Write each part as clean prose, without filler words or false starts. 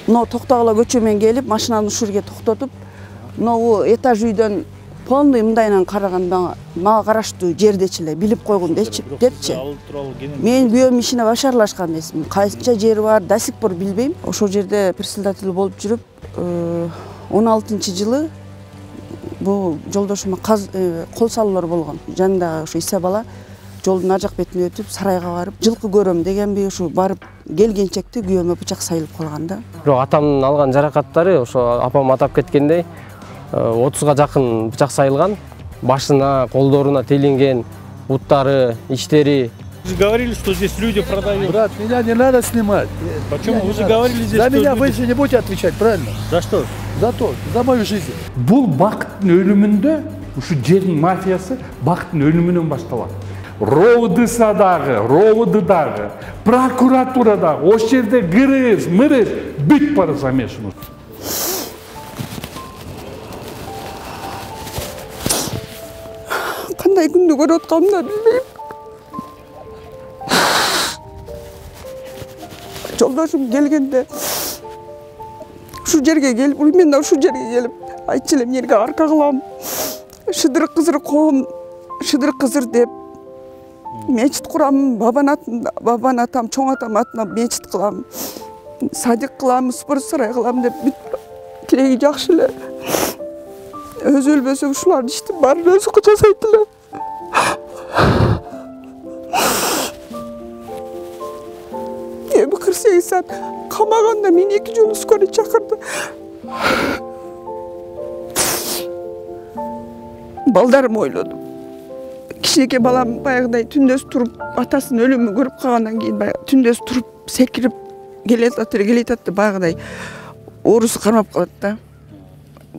Мына токтогула көчөмөн келип, машинаны ушул жерге токтотуп, мына этаж үйдөн полный мындайынан караганда мага караштуу жердечи эле билип койгун депчи. Мен күйөөм ишине вообще аралашкан эмесмин. Кайсынча жери бар, до сих пор билбейм. Ошол жерде председатель болуп жүрүп, 16-жылы бул жолдошума кол салуулар болгон. Жанында ушу Иса бала жолдун ар жак бетине өтүп, сарайга барып, жылкы көрөм дегенби ушу барып келгенчекти күйөөмө бычак сайылып калган да. Бирок атамдын алган жаракаттары ошо апам атап кеткендей 30-га жакын бычак сайылган, башына, колдоруна теленген, буттары, иштери. Вы же говорили, что здесь люди продают. Брат, меня не надо снимать. Почему? Вы же говорили здесь, за что меня люди... вы же не будете отвечать, правильно? За что? За то, за мою жизнь. Бул бакыттын өлүмүндө ушу жердин мафиясы бакыттын өлүмүнөн башталат. РОВДС дагы, прокуратура дагы, ошол жерде кырыз, мырыз бүт бары замешаны. Кандай күндү көрүп атканымды билбейм. Жолдошум келгенде ушу жерге келип, мен да ушу жерге келип, айтчы элем жерге арка кылам. Шыдыр кызыр коом, шыдыр кызыр деп мечит курам, бабан атам, чоң атам атына мечит кылам, садик кылам, спорт сарай кылам деп бүт тилеги жакшы эле. Өзү өлбөсө ушулардын иштин баарын өзү жасайт эле. Эми 48 саат камаганда мени 2 жолу скорый чакырды. Балдарым ойлоду. Кичинекей балам баягыдай түндөс туруп, атасынын өлүмүн көрүп калгандан кийин баягы түндөс туруп, секирип келетат баягыдай оорусу кармап калат да.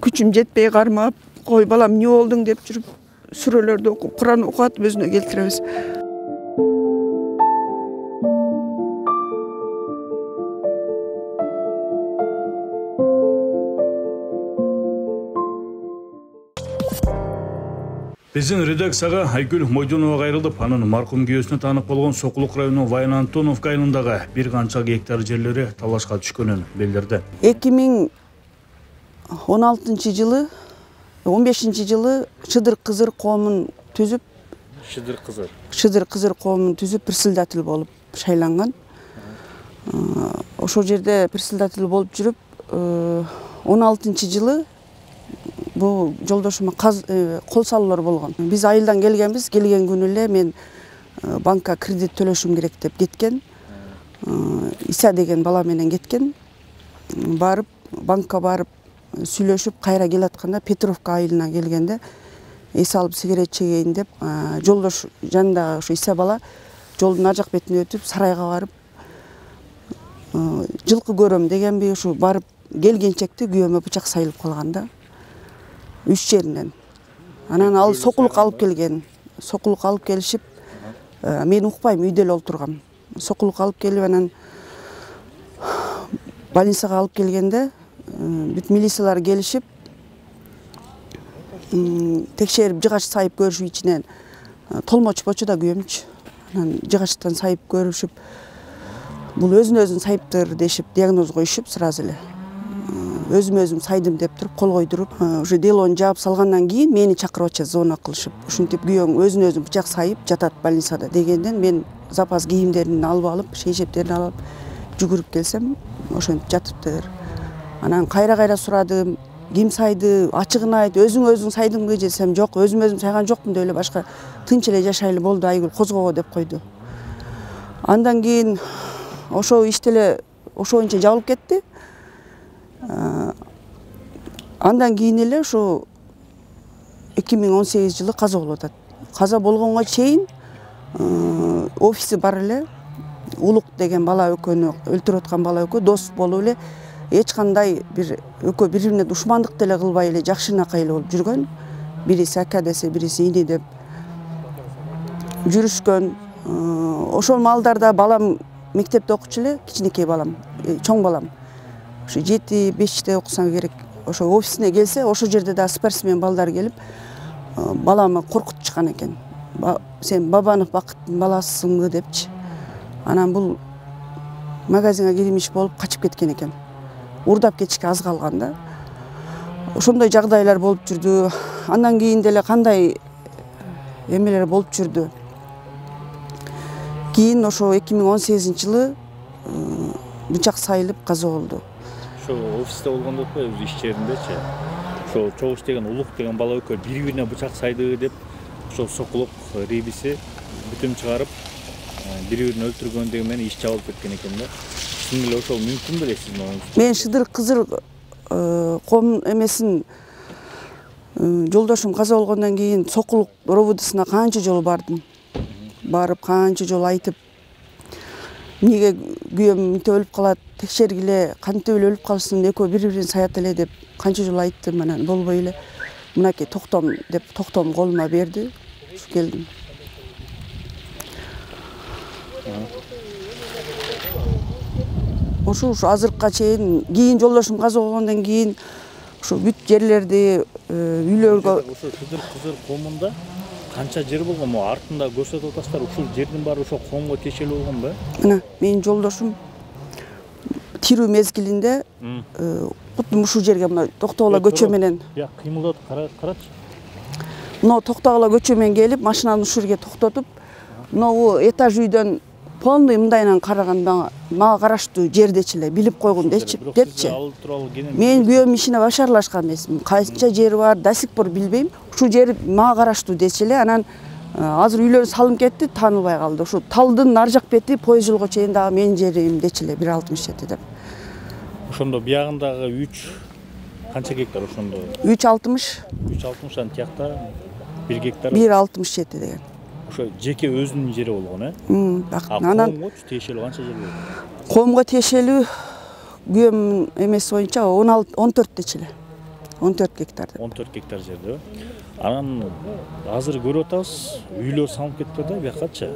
Күчүм жетпей кармап, кой балам эмне болдуң деп жүрүп, сүрөлөрдү окуп, Куран окуп өзүнө келтиребиз. Биздин редакцияга Айгүл Мойдонова кайрылып, анын маркум күйөөсүнө таанып болгон Сокулук районунун Вайын Антоновка айылындагы бир канча гектар жерлери талашка түшкөнүн билдирди. 2016-жылы, 15-жылы Шыдыр кызыр коомун түзүп, Шыдыр кызыр коомун түзүп председатель болуп шайланган. Ошол жерде председатель болуп жүрүп, 16-жылы бул жолдошума кол салуулар болгон. Биз айылдан келгенбиз, келген күнү эле мен банкка кредит төлөшүм керек деп кеткен. Иса деген бала менен кеткен. Барып, банкка барып сүйлөшүп, кайра келатканда Петровка айылына келгенде эс алып сигарет чегейин деп, жолдош жанында ушу Иса бала жолдун ар жак бетине өтүп, сарайга барып, жылкы көрөм дегенби ушу барып келгенчекти күйөөмө бычак сайылып калган да. 3 жеринен. Анан ал сокулук алып келген. Сокулук алып келишип, мен укпайм, үйдө эле отургам. Сокулук алып келип, анан больницага алып келгенде, бүт милициялар келишип, текшерип, жыгач сайып көрүшүп ичинен толмоч болчу да күйөөмчү. Анан жыгачтан сайып көрүшүп, бул өзүн сайыптыр дешип, диагноз коюшуп сразу эле. Өзүм сайдым деп туруп, кол койдуруп, уже делону жаап салгандан кийин мени чакырып атышат, звонок кылышып. Ушинтип күйөөң өзүн бычак сайып жатат больницада дегенден мен запас кийимдерин алып, шейшептерин алып, жүгүрүп келсем, ошентип жатыптыр. Анан кайра сурадым, ким сайды, ачыгын айт, өзүң сайдыңбы десем, жок, өзүм сайган жокмун деп эле башка тынч эле жашайлы болду, Айгүл козгого деп койду. Андан кийин ошо иштеле ошо боюнча жабылып кетти. Андан кийин эле ушу 2018 жылы каза болуп атат. Каза болгонго чейин офиси бар эле, Улук деген бала экөөнү өлтүрүп аткан бала экөө дос болуп эле, эч кандай бир экөө бири-бирине душмандык деле кылбай эле жакшынакай эле болуп жүргөн. Бириси ака десе, бириси ине деп жүрүшкөн. Ошол маалдарда балам мектепте окучу эле, кичинекей балам, чоң балам. Ошо 7-5-те окуса керек. Ошо офисине келсе, ошол жерде да спортсмен балдар келип, баламы коркутушкан экен. Сен Бабанов Бакыттын баласысыңбы депчи. Анан бул магазинге кирмиш болуп качып кеткен экен. урдап кетишке аз калган да. Ошондой жагдайлар болуп жүрдү. Андан кийин деле кандай эмелер болуп жүрдү. Кийин ошо 2018-жылы бычак сайылып каза болду. Ошо офисте болгондо өз иш жериндечи. Ошо Чогуш деген Улук деген бала өкө бири-бирине бычак сайды деп ошол Сокулук рейбиси бүтүм чыгарып бири-бирин өлтүргөн деген менен иш жабылып кеткен экен да. Чын эле ошол мүмкүн беле сиздин оюңузча? Мен Шыдыр Кызыр ком эмесин жолдошум каза болгондон кийин Сокулук робудусуна канча жолу бардым. Барып канча жолу айтып, эмнеге күйөөм мынтип өлүп калат, текшергиле, кантип эле өлүп калсын, экөө бири-бирин саят эле деп канча жолу айттым, анан болбой эле мынакей токтом деп токтом колума берди. Ушу келдим. Ошо азыркыга чейин кийин жолдошум каза болгондон кийин ушу бүт жерлерди үйлөргө ошо Шыдыр Кызыр комунда канча жер болгон? Могу артында көрсөтүп атасыздар, ушул жердин баары ошо комго тиешелүү болгон бе? Мына менин жолдошум тирүү мезгилинде кутум ушул жерге мына Токтогула көчө менен кыймылдап карачы. мына Токтогула көчө менен келип, машинаны ушул жерге токтотуп, могу этаж үйдөн полный мындайынан караганда мага караштуу жердечи эле билип койгун депчи. Мен күйөөм ишине вообще аралашкан эмесмин. Канча жери бар, до сих пор билбейм. Ушул жер мага караштуу дечи эле. Анан азыр үйлөр салынып кетти, таанылбай калды. Ушу талдын ар жак бети поезд жолго чейин дагы менин жерим дечи эле 1.67 деп. Ошондо биягындагы 3 канча гектар ошондо? 3.60. 3.60 тиякта 1 гектар. 1.67 деген. Ошо жеке өзүнүн жери болгон, Анан комго тиешелүү канча жер болгон? Комго тиешелүү күйөөм эмеси боюнча 14 дечи эле. 14 гектар. 14 гектар жерде. Анан азыр көрүп атабыз, үйлөр салынып кетти да, биякачы.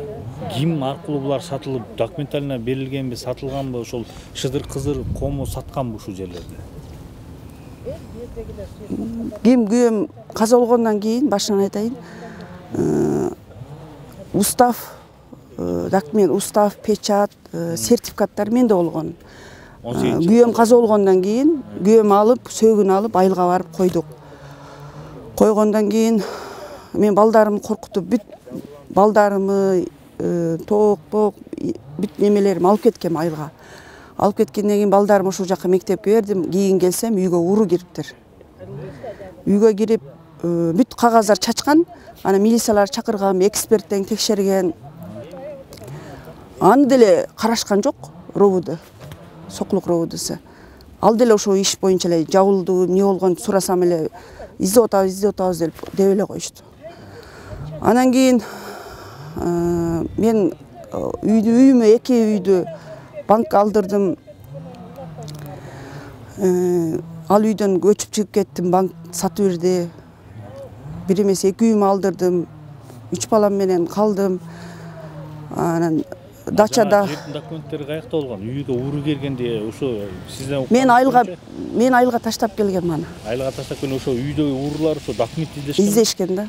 Ким аркылуу булар сатылып, документалына берилгенби, сатылганбы, ошол Шыдыр Кызыр кому сатканбы ушул жерлерди? Ким күйөөм каза болгондон кийин башынан айтайын. Устав, документ, устав, печат, сертификаттар менде болгон. Күйөөм каза болгондон кийин күйөөм алып, сөөгүн алып айылга барып койдук. Койгондон кийин мен балдарымды коркутуп, бүт балдарымы, тоок, бүт немелерим алып кеткем айылга. Алып кеткенден кийин балдарым ошол жака мектепке бердим. Кийин келсем үйгө уру кириптир. Үйгө кирип бүт кагаздар чачкан. Ана милициялар чакырган, эксперттен текшерген. Аны деле карашкан жок робуду. Сокулук робудусу. Ал деле ошо иш боюнча эле жабылды, эмне болгон сурасам эле издеп атабыз деп эле коюшту. Анан кийин мен үйүмө 2 үйдү банкка алдырдым. Ал үйдөн көчүп чыгып кеттим, банк сатып берди. Бир эмес 2 үйүмө алдырдым. 3 балам менен калдым. Анан дачада жердин документтери каякта болгон? Үйгө уру киргенде ошо сизден мен айылга таштап келгем аны. Айылга таштап келген ошо үйдөгү урулар ошо документ издешкен да.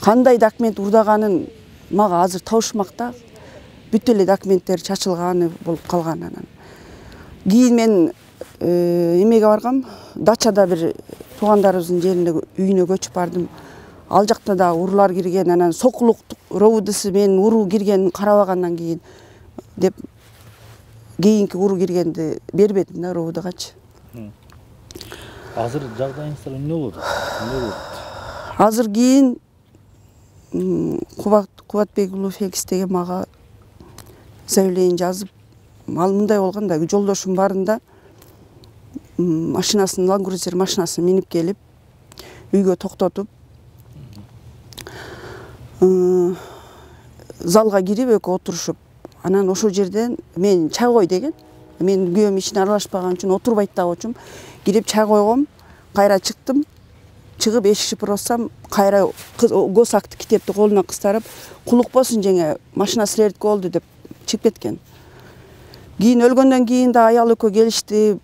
Кандай документ урдаганын мага азыр табышмакта. Бүт эле документтер чачылганы болуп калган анан. Кийин мен эмеге баргам, дачада бир туугандарыбыздын жерине үйүнө көчүп бардым. Ал жакта да урулар кирген, анан Сокулук робудусу мен уру киргенин карабагандан кийин деп кийинки уру киргенди бербедим да робудугачы. Азыр жагдайыңыздар эмне болот? Азыр кийин Кубатбек уулу Феликс деген мага заявление жазып, ал мындай болгон да, жолдошум барында машинасын, Land Cruiser машинасын минип келип, үйгө токтотуп, залга кирип экөө отурушуп, анан ошол жерден мен чай кой деген, мен күйөөм ишине аралашпаган үчүн отурбайт дагы болчумун, кирип чай койгом, кайра чыктым, чыгып эшикти бұросам, кайра госакты китепти колуна кыстарып, кулукпосун жеңе, машина силердики болду деп чыгып кеткен. Кийин өлгөндөн кийин да аял экөө келишти,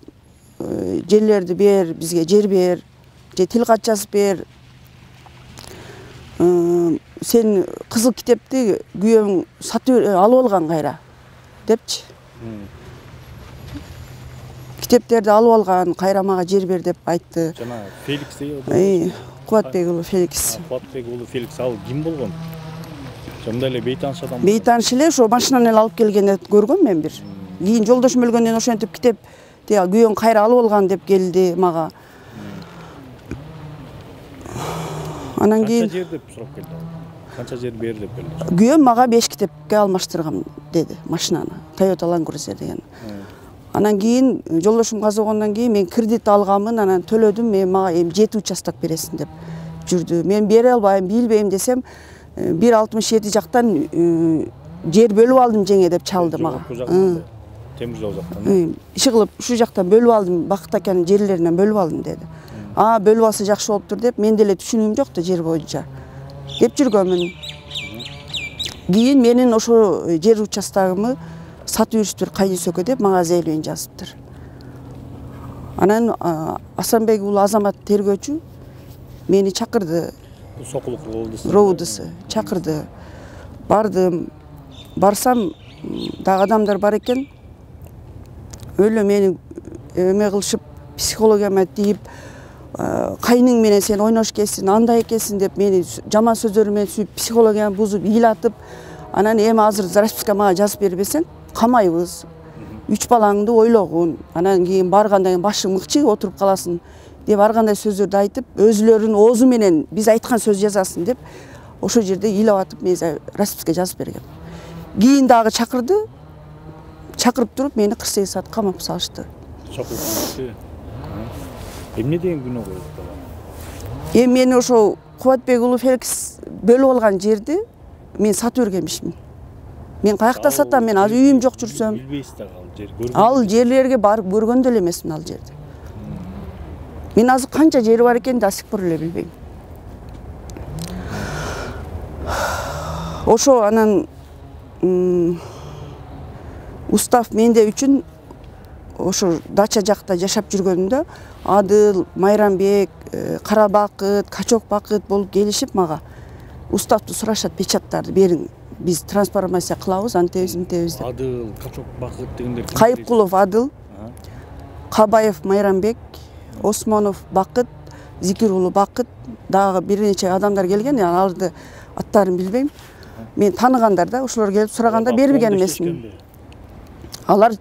жерлерди бер, бизге жер бер, же тил кат жазып бер. Сен кызыл китепти күйөөң сатып алып алган кайра депчи. китептерди алып алган, кайра мага жер бер деп айтты. Жана Феликс деген Кубатбек уулу Феликс. Кубатбек уулу Феликс ал ким болгон? Мындай эле бейтаныш адам. Бейтаныш эле ошо машинаны эле алып келгенде көргөм мен бир. Кийин жолдошум өлгөндөн ошентип китеп күйөөң кайра алып алган деп келди мага. Анан кийин Канча жер деп сурап келди? Канча жер бер деп келди? Күйөөм мага 5 китепке алмаштыргам деди машинаны. Toyota Land Cruiser деген. Анан кийин жолдошум каза болгондон кийин мен кредит алганмын, анан төлөдүм, мен мага эми 7 участок бересиң деп жүрдү. Мен бере албайм, билбейм десем 1.67 жактан жер бөлүп алдым жеңе деп чалды мага. Темир жол жактан. Иши кылып ушу жактан бөлүп алдым, Бакыт аканын жерлеринен бөлүп алдым деди. Бөлүп алса жакшы болуптур деп, мен деле түшүнүм жок да жер боюнча деп жүргөмүн. Кийин менин ошо жер участогуму сатып жүрүштүр кайынсөкө деп мага заявление жазыптыр. Анан Асанбек уулу Азамат тергөөчү мени чакырды. Сокулук РОУДысы чакырды. Бардым. Барсам дагы адамдар бар экен. Өлө мени эме кылышып, психологияма тийип, кайның менен сен ойнош экенсиң, андай экенсиң деп мени жаман сөздөрү менен сүйүп, психологиямды бузуп, ыйлатып, анан эми азыр расписка мага жазып бербесең, камайбыз. 3 балаңды ойлогун. Анан кийин баргандан кийин башың мыкчы отуруп каласың деп ар кандай сөздөрдү айтып, өзүлөрүнүн оозу менен биз айткан сөз жазасың деп ошол жерде ыйлап атып, мени расписка жазып берген. Кийин дагы чакырды. Чакырып туруп мени 48 саат камап салышты. Эмне деген күнөө коюп атат? Эми мени ошо Кубатбек уулу Феликс бөлүп алган жерди мен сатып бергенмишмин. Мен каякта сатам, мен азыр үйүм жок жүрсөм. Билбейсиз да ал жер көргөн. Ал жерлерге барып көргөн деле эмесмин ал жерди. Мен азыр канча жери бар экенин да сих пор эле билбейм. Ошо анан устав менде үчүн ошо дача жакта жашап жүргөнүмдө Адыл, Майрамбек, Карабакыт, Качок Бакыт болуп келишип мага уставды сурашат, печаттарды бериң. Биз трансформация кылабыз, антебиз, мынтебиз деп. Адыл, Качок Бакыт дегендер ким? Кайыпкулов Адыл, Кабаев Майрамбек, Осмонов Бакыт, Зикир уулу Бакыт, дагы бир нече адамдар келген, аларды аттарын билбейм. Мен тааныгандар да, ошолор келип сураганда бербеген эмесмин. Алар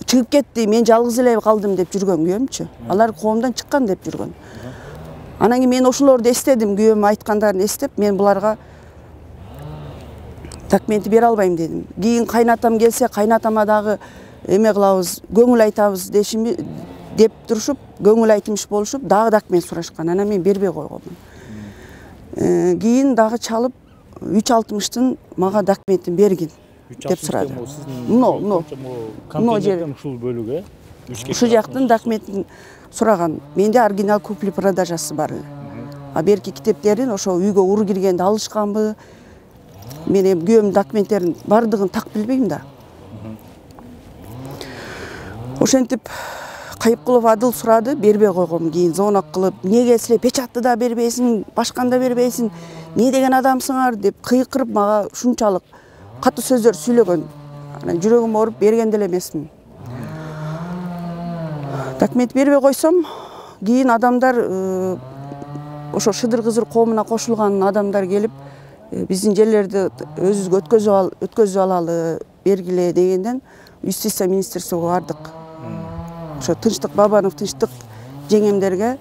чыгып кетти, мен жалгыз эле калдым деп жүргөн күйөөмчү. Алар коомдон чыккан деп жүргөн. Анан кийин мен ошолорду эстедим, күйөөм айткандарын эстеп, мен буларга документти бере албайм дедим. Кийин кайнатам келсе, кайнатама дагы эме кылабыз, көңүл айтабыз дешими деп турушуп, көңүл айтымыш болушуп, дагы документ сурашкан. Анан мен бербей койгонмун. Кийин дагы чалып 3.60-тын мага документин бергин деп сурады. Мына жер ушул бөлүгө ушул жактын документин сураган. Менде оригинал купли продажасы бар эле. Берки китептерин ошо үйгө ур киргенде алышканбы? Мен эми күйөөмдүн документтерин бардыгын так билбейм да. Ошентип Кайыпкулов Адыл сурады, бербей койгом. Кийин звонок кылып, эмнеге силер печатты да бербейсиң, башканы да бербейсиң, эмне деген адамсыңар деп кыйкырып мага ушунчалык катуу сөздөр сүйлөгөн. Анан жүрөгүм ооруп берген деле эмесмин. Документ бербей койсом, кийин адамдар ошо Шыдыр Кызыр коомуна кошулган адамдар келип, биздин жерлерди өзүбүзгө өткөзүп алалы, бергиле дегенден Юстиция министрлигине бардык. Ошо Тынчтык Бабанов, Тынчтык жеңемдерге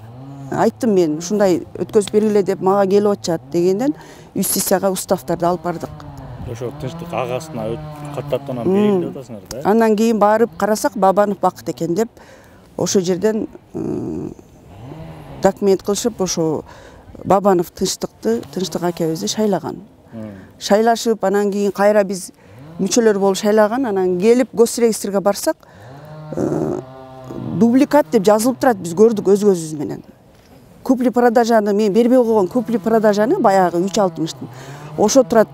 айттым мен, ушундай өткөзүп бергиле деп мага келип атышат дегенден Юстицияга уставдарды алып бардык. Ошо Тынчтык агасына каттаптан берейин деп атасыңар да? Андан кийин барып карасак Бабанов Бакыт экен деп ошо жерден документ кылышып, ошо Бабанов Тынчтык акебизди шайлаган. Шайлашып, анан кийин кайра биз мүчөлөр болуп шайлаган, анан келип госрегистрге барсак, дубликат деп жазылып турат, биз көрдүк өз көзүбүз менен. Купли продажаны мен бербей койгон купли продажаны баягы 3.60-тын. Ошо турат.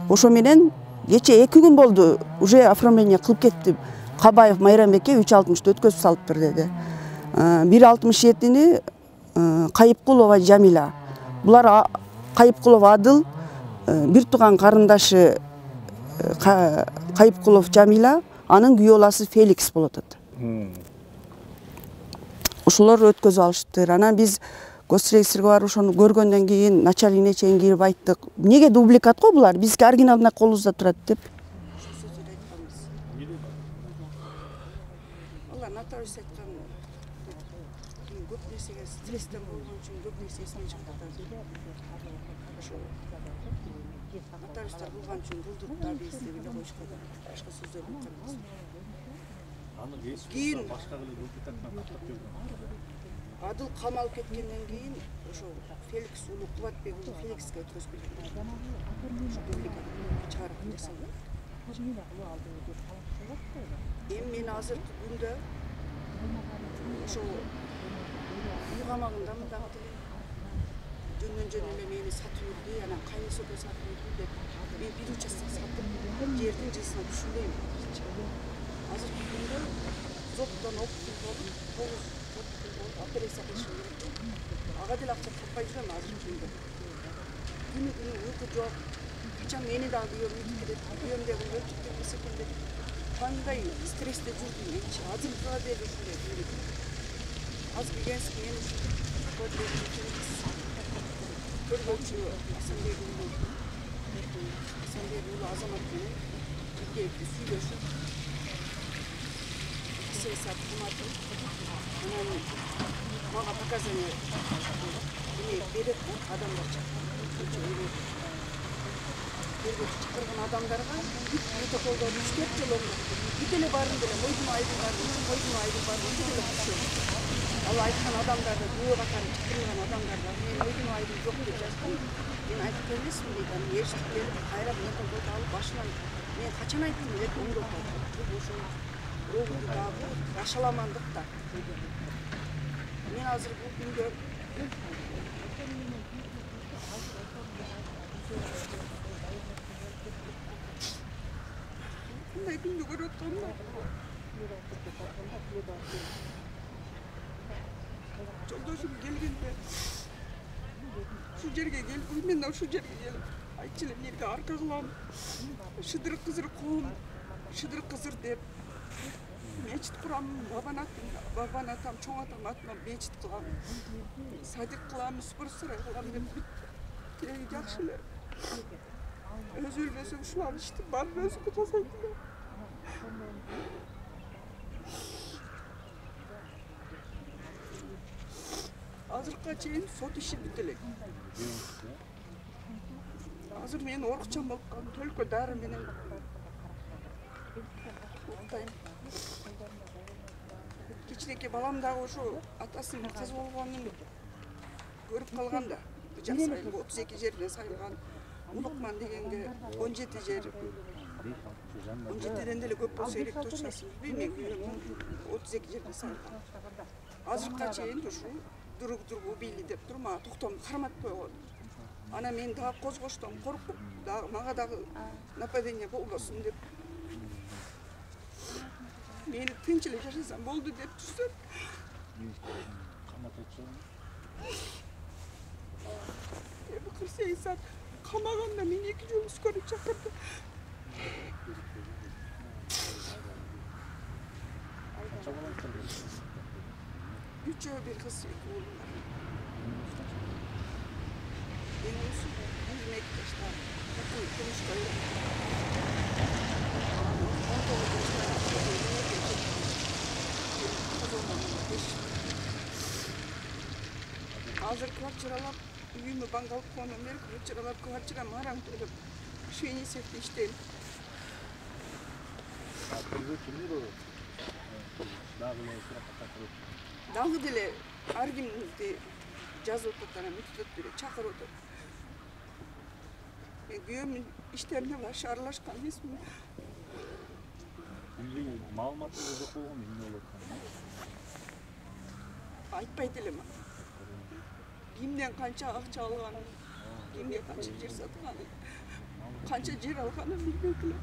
Ошо менен кече 2 күн болду, уже оформление кылып кеттим. Кабаев Майрамбекке 3.60-ты өткөзүп салыптыр деди. 1.67-ни Кайыпкулова Жамила. Булар Кайыпкулов Адыл, бир тууган карындашы Кайыпкулов Жамила, анын күйөө баласы Феликс болот. ошолор өткөзүп алыштыр. Анан биз госрегистрге барып ошону көргөндөн кийин начальнине чейин кирип айттык. Эмнеге дубликат го булар? Бизге оригиналына колубузда турат деп. Алла нотариус айткан көп нерсеге стресстен болгон үчүн көп нерсе эсинен чыгып атат. Ошо нотариустар кылган үчүн булдуруп да биз деп эле коюшкан. Башка сөздөр айткан эмес. Кийин Адыл камалып кеткенден кийин ошо Феликс Улуу Кубатбек уулу Феликске өткөзүп берген. Ошо дубликат чыгарып жасалган. Эми мен азыркы күндө ошо үй камагындамын дагы жөн эле мени сатып жүрдү, анан кайнысөкө сатып жүрдү деп мен бир участок сатып жердин жылсына түшүнбөйм. Азыркы күндө зоттон окутулуп операция кылышым керек. Ага деле акча таппай жүрөм азыркы күндө. Күнү уйку жок. Качан мени дагы күйөөм үйтүп кетет. Күйөөм деген өлчүп кетпесе экен деп. Кандай стрессте жүрдүм менчи. Азыркыга деле ушундай жүрөм. Азыр келгенсиң мен көргөчү Асанбек уулу Азамат менен биргеликте сүйлөшүп саясат кыматын анан мага показания берет да адамдар чакырган адамдарга өтө колдоо 3-4 жыл оңдоп бүт эле баарын деле мойдун айдын ал айткан адамдарды күбө катары чакырылган адамдарга мен мойдун айдын жок деп жаздым. Мен айтып эмесмин дейт, анан эчтик келип кайра протоколду алып башынан мен качан айттым деп оңдоп атат. Ошо рогду дагы ашаламандык да. Мен азыр бул күндө кандай күндү көрүп атканмын. Жолдошум келгенде ушу жерге келип, мен ушу жерге келип айтчу элем элге арка кылам. Шыдыр кызыр коом, шыдыр кызыр деп мечит курам, бабан атам, чоң атам атынан мечит кылам. Садик кылам, спорт сарай кылам деп тилеги жакшы эле. Өзү өлбөсө ушулар иштин баарын өзү жасайт эле. Азыркыга чейин сот иши бүт элек. Азыр мен орукчан болуп калдым, төлкө дары менен уктайм. Кичинекей балам дагы ошо атасынын кыз болгонун көрүп калган да. Бычак сайылып 32 жерден сайылган. Улукман дегенге 17 жер. 17ден деле көп болсо керек точносын билбейм, мен 32 жерден сайылган. Азыркыга чейин ушу дургу бийли деп туруп мага токтом карматпай койгон. Ана мен дагы козгоштон коркуп, мага дагы нападение болбосун деп. Мени тынч эле жашасам болду деп түшсөм. 48 saat камаганда мен 2 жолу скорый чакырды. Үчөө бир кыз уулум бар. Мен ушул 22 жашта турмушка азыр квартиралап үйүмө бангалык коонун берип квартира мараң төлөп Швейнисевде иштейм. Дагы деле ар кимди жазып атат, анан мектеп деле чакырып атат. Мен күйөөмдүн иштерине башы аралашкан эмесмин. Маалыматты жок болгон эмне болот? Айтпайт элем. Кимден канча акча алганын, кимге канча жер сатканын, канча жер алганын билбейт элем.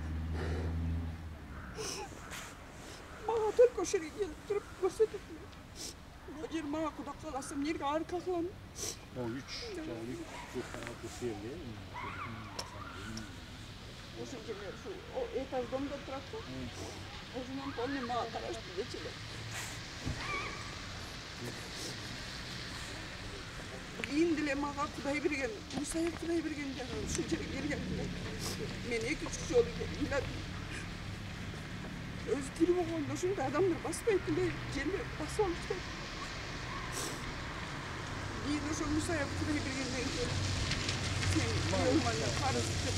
Мага төлкө шерге келип туруп көрсөтүп. Бул жер мага куда каласа эмнеге арка кылам? О 3 жерде. Ошо жерде ушу этаж домдо турат да. Ошонун полный мага карашты дечи эле. Keyin dile mağa Kuday bergen, Musa'ya Kuday bergen diyorum. Şu yere gelgendiler. Men 2-3 jol iladım. Öz dilim oldu. Şunda adamlar basmayıp bile yerler basıp almışlar. Keyin şu Musa'ya Kuday bergenden keyin sen yolmanla karıştır.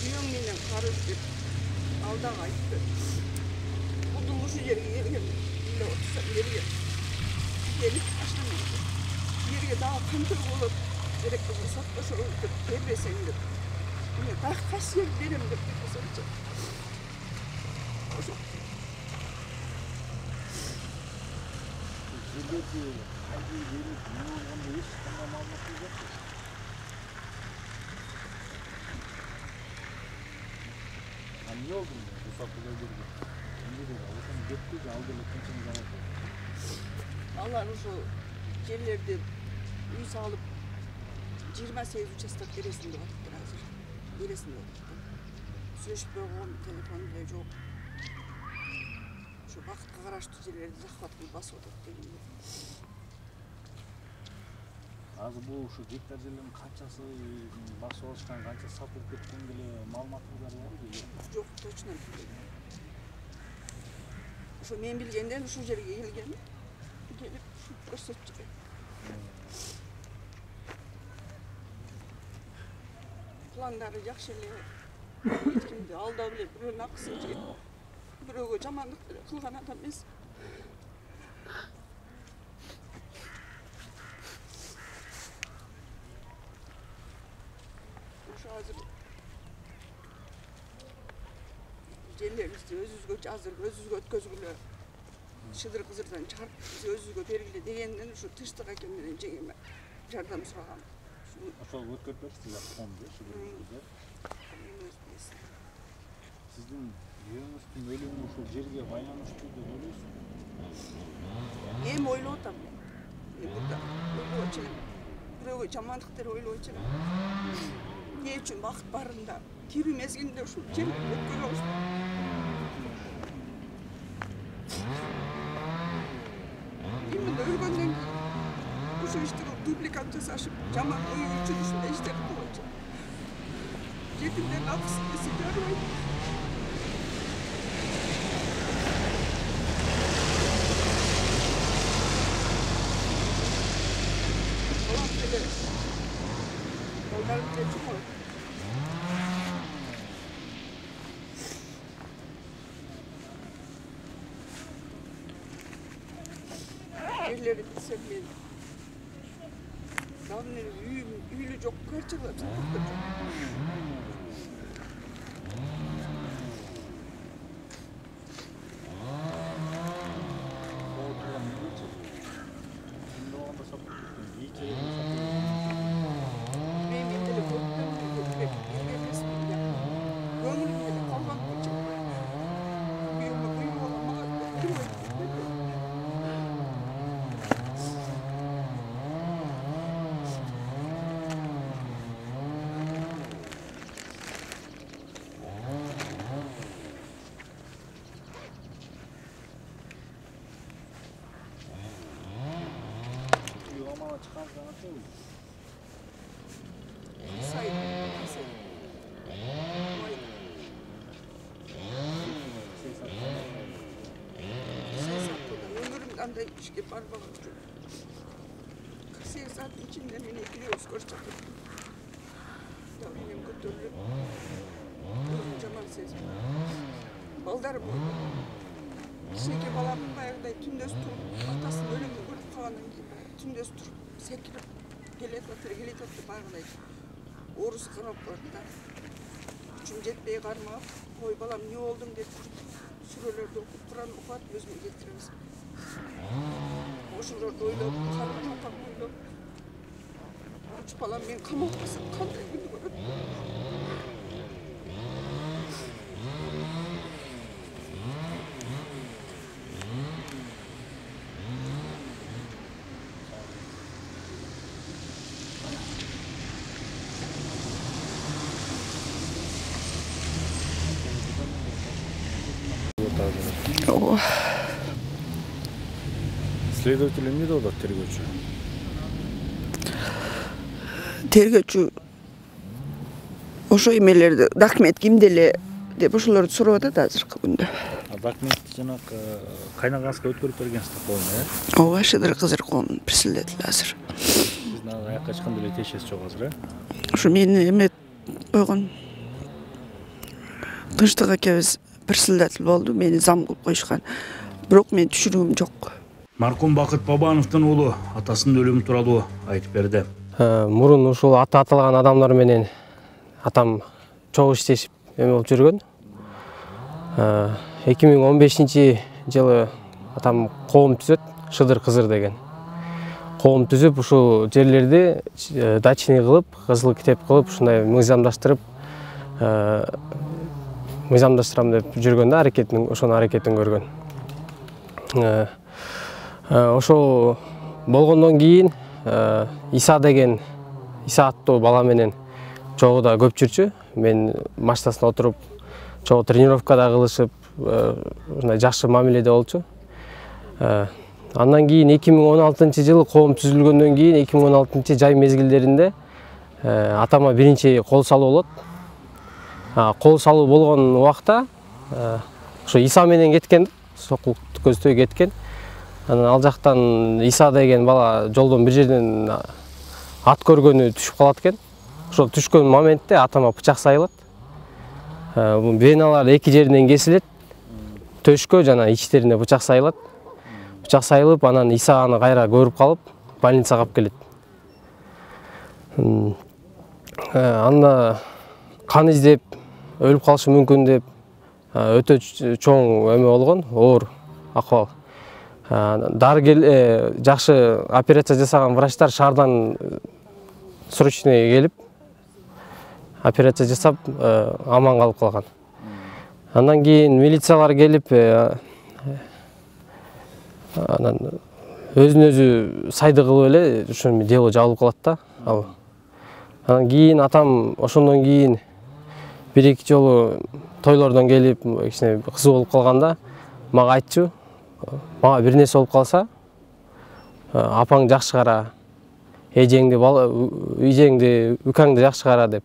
Diyorum menen karıştır. Alda kayıttı. Budum şu yere gelgen. İle otursa yerge. Gelip başlamıştı. Yerge daha kontrol olup gerekli satlaşa öldür, devresendir. Yine daha kaç yer verimdir kısacak. Ne oldu mu? Bu sapılar girdi. Şimdi de alışan gitti, aldı lütfen zaman. Allah'ın şu yerlerde uy sağlıp 28 участок бересinde отуптур азыр. Бересinde отуптур. Сүйлөшүп койгон телефон деле жок. Şu бакытка караштуу жерлерди захват кылып басып атат дегенде. Азыр бул ушу гектар жерлердин канчасы басып алышкан, канча сатылып кеткен деле маалыматыңыздар барбы? Жок, точно билбейм. Ошо мен билгенден ушул жерге келген. Келип көрсөтчү. Пландары жакшы эле. Эч кимди алдап эле бирөөнүн акысын жеп, бирөөгө жамандык кылган адам эмес. Ошо азыр жерлерибизди өзүбүзгө азыр өзүбүзгө өткөзгүлө, шыдыр кызырдан чыгарып өзүбүзгө бергиле дегенден ушу тынчтык аке менен жеңеме жардам сурагам. Ошол өткөрүп беришти комду, шыдырды. Сиздин күйөөңүздүн өлүмү ушул жерге байланыштуу деп ойлойсузбу? Эми ойлоп атам. Мен мурда ойлоп жүрөм. Бирөөгө жамандык деп ойлоп жүрөм. Эмне үчүн бакыт барында, тирүү мезгилинде ушул жерге өткөрөбүз. Эми өлгөндөн кийин ушул ишти дубликат жасашып, жаман ой үчүн ушундай иштерди кылып атат. Жетимдердин акысын эсип жарбайт. Yerleri bilsem ben. Davulları üylü çok karşılar. Андай işe barbalar. 48 saat içinde beni gidiyoruz koşacak. Ya benim götürülüp Caman sezim. Baldar bu. Kişiye balamın bayağıday tündöz turup atasının ölümünü görüp kalanın gibi tündöz turup sekirip gelip atı bayağıday. Oruz kırıp orada. Çünkü jetbey karmak koy balam ne oldum dedi. Sürelerde okup Kur'an okuat özüme getiririz. Oşurlarda oylap, karım kapak oylap. Üç balam ben kamakmasın, kanday günü görüp. Следователь эмне деп атат, тергөөчү? Тергөөчү ошо эмелерди документ кимде эле деп ошолорду сурап атат азыркы күндө. Документти жанагы кайнагасына өткөрүп бергенсиз коомун, Ооба, Шыдыр Кызыркулунун председатели азыр. Сиз аякка ачканда эле тиешеси жок азыр, Ошо мени эме койгон Тынчтык акебиз председатель болду, мени зам кылып коюшкан. Бирок мен түшүрүгүм жок. Маркум Бакыт Бабановдун уулу атасынын өлүмү тууралуу айтып берди. Мурун ушул аты аталган адамдар менен атам чогуу иштешип эме болуп жүргөн. 2015 жылы атам коом түзөт, Шыдыр Кызыр деген. Коом түзүп, ушул жерлерди дачный кылып, кызыл китеп кылып, ушундай мыйзамдаштырып, мыйзамдаштырам деп жүргөн да, ошонун аракетин көргөн. Ошол болгондон кийин Иса аттуу бала менен чогуу көп жүрчү. Мен машинасына отуруп, чогуу тренировкада кылышып, жакшы мамиледе болчу. Андан кийин 2016 жылы коом түзүлгөндөн кийин 2016 жай мезгилдеринде атама биринчи кол салуу болот. Кол салуу болгон убакта ошо Иса менен кеткен, сокулук көздөй кеткен. Анан ал жактан Иса деген бала жолдон бир жерден ат көргөнү түшүп калат экен. Ошол түшкөн моментте атама бычак сайылат. Веналар эки жеринен кесилет. Төшкө жана ичтерине бычак сайылат. Бычак сайылып, анан Иса аны кайра көрүп калып, больницага алып келет. Анда кан издеп, өлүп калышы мүмкүн деп өтө чоң эме болгон, оор акыбал. Дарыгер жакшы операция жасаган врачтар шаардан срочный келип операция жасап аман калып калган. Андан кийин милициялар келип анан өзүн өзү сайды кылып эле ошону дело жабылып калат да. Анан кийин атам ошондон кийин бир-эки жолу тойлордон келип кичине кызуу болуп калганда мага айтчу, мага бир нерсе болуп калса, апаң жакшы кара, эжеңди, үкаңды жакшы кара деп.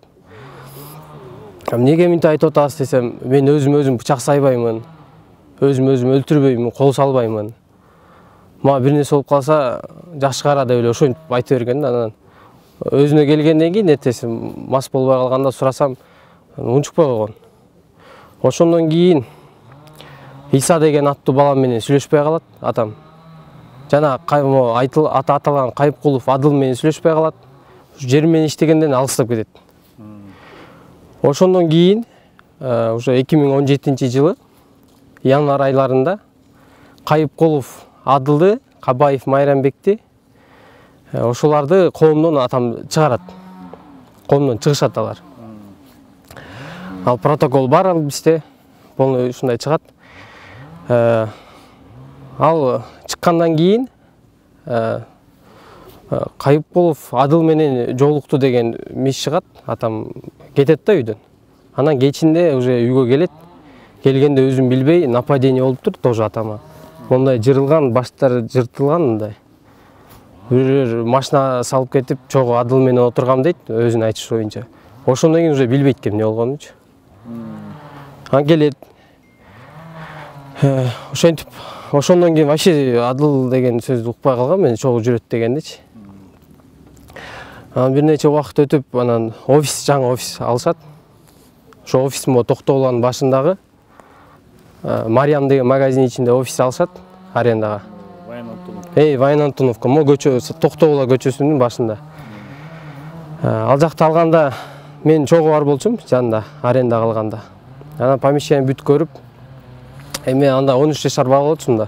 Эмнеге мынтип айтып атасыз десем, мен өзүм бычак сайбаймын, өзүм өлтүрбөймүн, кол салбаймын. Мага бир нерсе болуп калса, жакшы кара деп эле ошентип айтып берген да. Анан өзүнө келгенден кийин эртеси мас болбой калганда сурасам, унчукпай койгон. Ошондон кийин Иса деген аттуу бала менен сүйлөшпөй калат атам. Жана аты аталган Кайыпкулов Адыл менен сүйлөшпөй калат. Жер менен иштегенден алыстап кетет. Ошондон кийин ошо 2017 жылы январь айларында Кайыпкулов Адылды, Кабаев Майрамбекти ошоларды коомдон атам чыгарат. Коомдон чыгышат алар. Ал протокол бар бизде, полный ушундай чыгат. Ал чыккандан кийин Кайыпкулов Адыл менен жолукту деген миш чыгат, атам кетет да үйдөн. Анан кечинде уже үйгө келет. Келгенде өзүм билбей нападение болуптур тоже атама. Мондай жырылган, баштары жыртылган мындай. Бирөө машина салып кетип, чогуу Адыл менен отургам дейт, өзүнүн айтышы боюнча. Ошондон кийин уже билбейт экен эмне болгонучу. Анан келет. Ошентип, ошондон кийин вообще Адыл деген сөздү укпай калгам, мен чогуу жүрөт дегендичи. Анан бир нече убакыт өтүп, анан жаңы офис алышат. Ошо офис Токтооланын башындагы Мариям деген магазин ичинде офис алышат арендага. Вайын Антоновка, Токтоола көчөсүнүн башында. Ал жакта алганда мен чогуу бар болчумун жанында, аренда калганда. Анан помещение бүт көрүп, эми анда 13 жашар бала болчумун.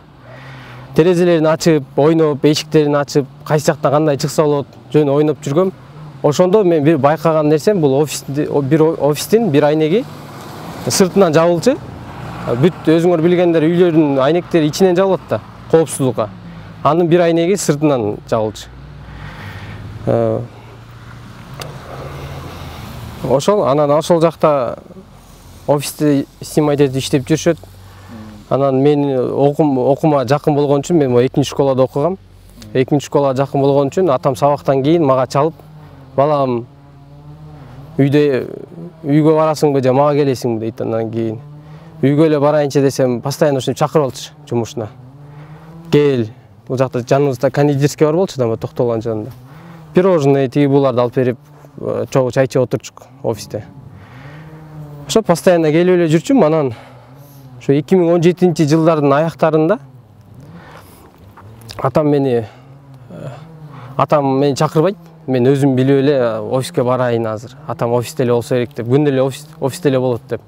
Терезелерин ачып, ойноп, эшиктерин ачып, кайсы жактан кандай чыкса болот, жөн ойноп жүргөм. Ошондо мен бир байкаган нерсем, бул офистин бир айнеги сыртынан жабылчу. Бүт өзүңөр билгендер үйлөрдүн айнектери ичинен жабылат да, коопсуздукка. Анын бир айнеги сыртынан жабылчу. Ошол, анан ошол жакта офисте снимать этип иштеп жүрүшөт. Анан мен окуума жакын болгон үчүн мен экинчи школада окугам. Экинчи школага жакын болгон үчүн атам сабактан кийин мага чалып, балам үйгө барасыңбы же мага келесиңби дейт. Андан кийин үйгө эле барайынчы десем, постоянно ушинтип чакырып алчу жумушуна. Кел, бул жакта жаныбызда кондитерский бар болчу да, токтолгон жанында. Пирожные тиги буларды алып берип, чогуу чай ичип отурчук офисте. Ошо постоянно келип эле жүрчүм. Анан ошо 2017-жылдардын аяктарында атам мени чакырбайт. Мен өзүм билип эле офиске барайын азыр. Атам офисте эле болсо керек деп, күндө эле офисте эле болот деп.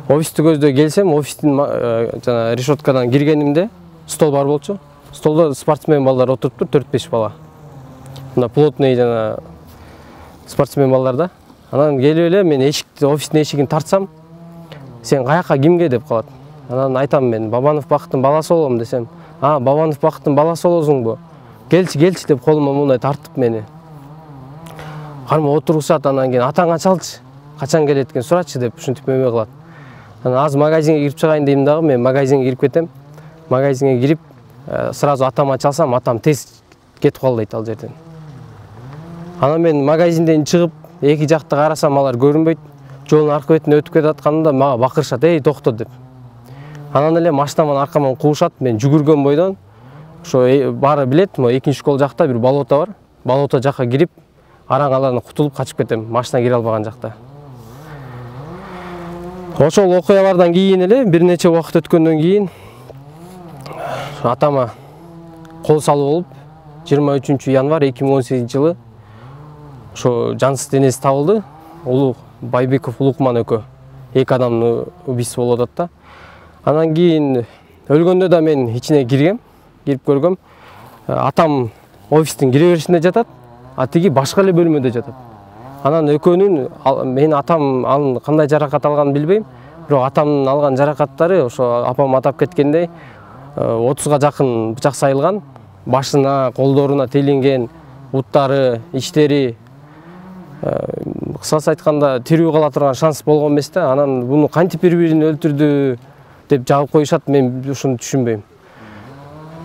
Офисти көздөй келсем, офистин жана решеткадан киргенимде стол бар болчу. Столдо спортсмен балдар отуруптур, 4-5 бала. Мына плотный жана спортсмен балдар да. Анан келип эле мен офистин эшигин тартсам, сен каяка кимге деп калат. Анан айтам, мен Бабанов Бакыттын баласы болом десем, Бабанов Бакыттын баласы болосуңбу? Келчи деп колума мындай тартып мени. Карма отургузат, анан кийин атаңа чалчы, качан келет экен сурачы деп ушинтип эме кылат. Анан аз магазинге кирип чыгайын дейм дагы, мен магазинге кирип кетем. Магазинге кирип, сразу атама чалсам, атам тез кетип кал дейт ал жерден. Анан мен магазинден чыгып, эки жакты карасам, алар көрүнбөйт. Жолдун аркы бетине өтүп кетатканда мага бакырышат, "Эй, токто" деп. Анан эле машинаман аркаман куушат, мен жүгүргөн бойдон ошо баары билет, могу экинчи школа жакта бир болото бар. Болото жакка кирип, араңалардан кутулуп качып кетем, машина кире албаган жакта. Ошол окуялардан кийин эле бир нече убакыт өткөндөн кийин атама кол салуу болуп, 23 январь 2018-жылы ошо жансыз денеси табылды. Улук Байбеков Улукман экөө эки адамдын убийствасы болуп атат да. Анан кийин өлгөндө да мен ичине кирип көргөм. Атам офистин кире беришинде жатат, тиги башка эле бөлмөдө жатат. Анан экөөнүн мен атам кандай жаракат алганын билбейм, бирок атамдын алган жаракаттары ошо апам атап кеткендей 30га жакын бычак сайылган, башына, колдоруна телинген, буттары, ичтери. Кысасы айтканда тирүү кала турган шанс болгон эмес да. Анан буну кантип бири-бирин өлтүрдү деп жабып коюшат, мен ушуну түшүнбөйм.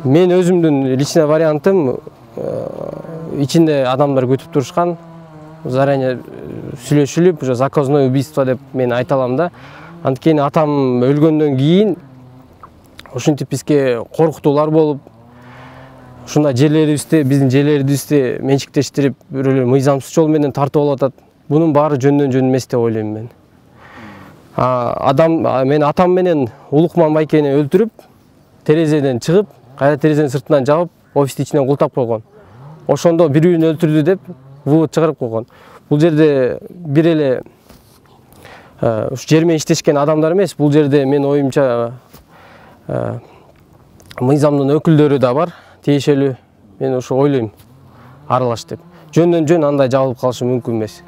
Мен өзүмдүн личный вариантым, ичинде адамдар күтүп турушкан, заранее сүйлөшүлүп, уже заказное убийство деп мен айта алам да. Анткени атам өлгөндөн кийин ушинтип бизге коркутуулар болуп, ушундай жерлерибизди, биздин жерлерибизди менчиктештирип, бирөөлөр мыйзамсыз жол менен тартып алып атат. Бунун баары жөндөн жөн эмес деп ойлойм мен. Мен атам менен Улукман байкени өлтүрүп, терезеден чыгып, кайра терезенин сыртынан жабып, офистин ичинен култап койгон. Ошондо бири-бирин өлтүрдү деп вывод чыгарып койгон. Бул жерде бир эле жер менен иштешкен адамдар эмес, бул жерде мен оюмча мыйзамдын өкүлдөрү да бар, тиешелүү. Мен ошо ойлойм, аралаш деп. Жөндөн жөн андай жабылып калышы мүмкүн эмес.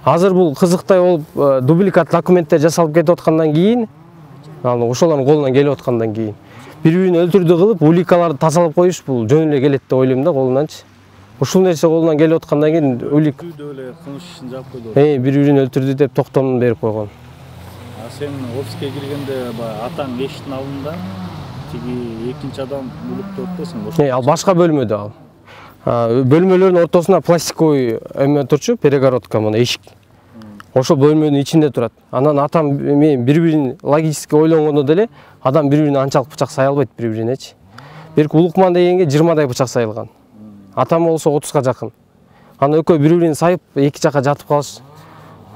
Азыр бул кызыктай болуп, дубликат документтер жасалып кетип аткандан кийин, ошолордун колунан келип аткандан кийин бири-бирин өлтүрдү кылып, уликаларды тазалап коюш бул жөн эле келет деп ойлойм да колунанчы. Ушул нерсе колунан келип аткандан кийин улик эле кылмыш ишин жаап койду. Бири-бирин өлтүрдү деп токтомун берип койгон. Сен офиске киргенде атаң эшиктин алдында тиги экинчи адам өлүп турупсуң. Ал башка бөлмөдө ал. Бөлмөлөрдүн ортосуна пластиковый эме турчу, перегородка, мына эшик. Ошол бөлмөнүн ичинде турат. Анан атам мен бири-бирин логически ойлонгондо деле адам бири-бирине анчалык бычак сая албайт бири-биринечи. Бирок Улукман дегенге 20дай бычак сайылган. Атам болсо 30га жакын. Аны экөө бири-бирин сайып, эки жакка жатып калыш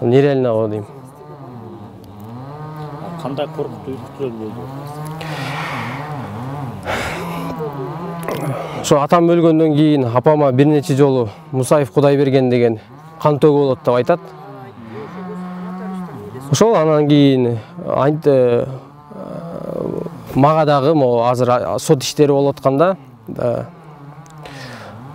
нереально го дейм. Кандай коркутуу үркүтүүлөр болду? Ошо атам өлгөндөн кийин апама бир нече жолу Мусаев Кудайберген деген кан төгүү болот деп айтат. Ошол анан кийин мага дагы азыр сот иштери болуп атканда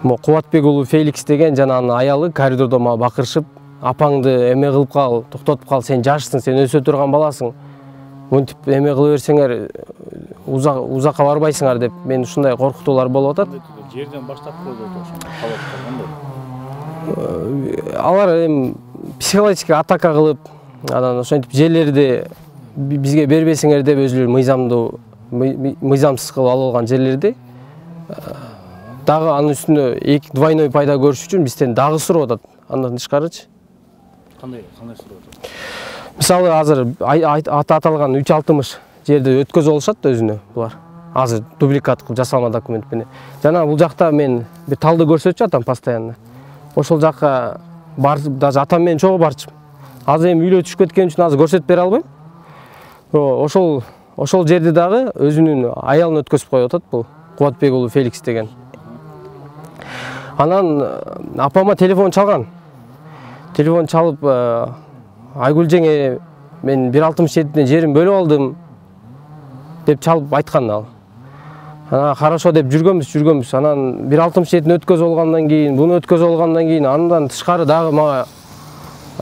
Кубатбек уулу Феликс деген жана анын аялы коридордо мага бакырышып, апаңды эме кылып кал, токтотуп кал, сен жашсың, сен өсө турган баласың. Мынтип эме кыла берсеңер узакка барбайсыңар деп мен ушундай коркутуулар болуп атат. Жерден баштап койду ошондо. Алар психологический атака кылып, анан ошентип жерлерди бизге бербесиңер деп өзүлөрү мыйзамдуу мыйзамсыз кылып алынган жерлерде дагы анын үстүнө двойной пайда көрүш үчүн бизден дагы сурап атат. Андан тышкарычы. Кандай сурап атат? Мисалы азыр аталган 360 жерде өткөзүп алышат өзүнө булар. Азыр дубликат кылып жасалма документ менен. Жана бул жакта мен бир талды көрсөтүп жатам постоянно. Ошол жакка барып, даже атам менен чогуу барчым. Азыр эми үйлө түшүп кеткен үчүн азыр көрсөтүп бере албайм. Ошол жерде дагы өзүнүн аялын өткөзүп коюп атат бул Кубатбек уулу Феликс деген. Анан апама телефон чалган. Телефон чалып, Айгүл жеңе, мен 1.67 жерин бөлүп алдым деп чалып айткан ал. Ана хорошо деп жүргөнбүз. Анан 1.67 өткөзүп алгандан кийин, буну өткөзүп алгандан кийин, андан тышкары дагы мага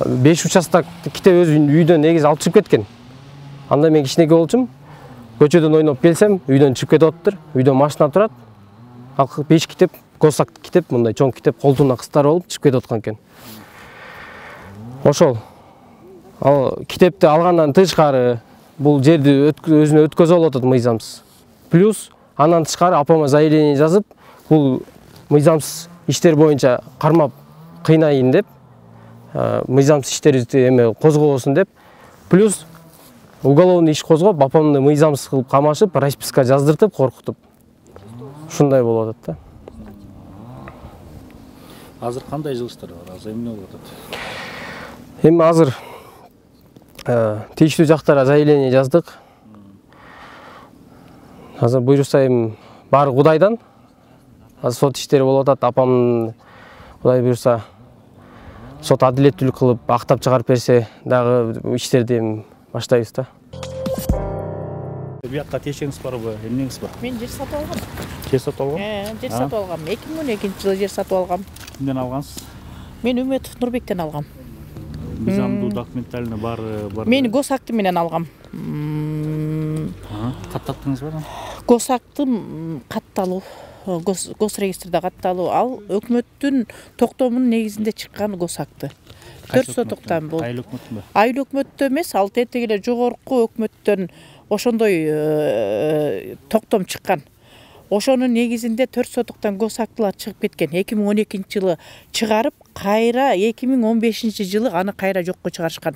5 участок китеп өз үйдөн негизи алып чыгып кеткен. Анда мен кичинекей болчумун. Көчөдөн ойноп келсем, үйдөн чыгып кетип атыптыр. Үйдөн машина турат. Ал 5 китеп, госак китеп, мындай чоң китеп колтуна кыстар болуп чыгып кетип аткан экен. Ошол. Ал китепти алгандан тышкары бул жерди өзүнө өткөзүп алып атат мыйзамсыз. Плюс андан тышкары апама заявление жазып, бул мыйзамсыз иштер боюнча кармап кыйнайын деп, мыйзамсыз иштерди эме козгобосун деп, плюс уголовный иш козгоп, апамды мыйзамсыз кылып камашып, расписка жаздыртып, коркутуп. Ушундай болуп атат да. Азыр кандай жылыштар бар? Азыр эмне болуп атат? Эми азыр тийиштүү жактарга заявление жаздык. Азыр буйрукса эми баары Кудайдан. Азыр сот иштери болуп атат. Апам Кудай буйрукса сот адилеттүүлүк кылып актап чыгарып берсе, дагы иштерди эми баштайбыз да. Биякка тиешеңиз барбы? Эмнеңиз бар? Мен жер сатып алгам. Жер сатып алгам? Жер сатып алгам. 2012-жылы жер сатып алгам. Кимден алгансыз? Мен Үмөтов Нурбектен алгам. Мыйзамдуу документтарына бар. Мен госакты менен алгам. Каттаттыңыз барбы? Госакты катталуу, госрегистрде катталуу. Ал өкмөттүн токтомунун негизинде чыккан госакты. 4 сотуктан бул. Айыл өкмөттүн бе? Айыл өкмөттө эмес, ал тетиги эле жогорку өкмөттөн ошондой токтом чыккан. Ошонун негизинде 4 сотуктан госактылар чыгып кеткен. 2012-жылы чыгарып, кайра 2015-жылы аны кайра жокко чыгарышкан.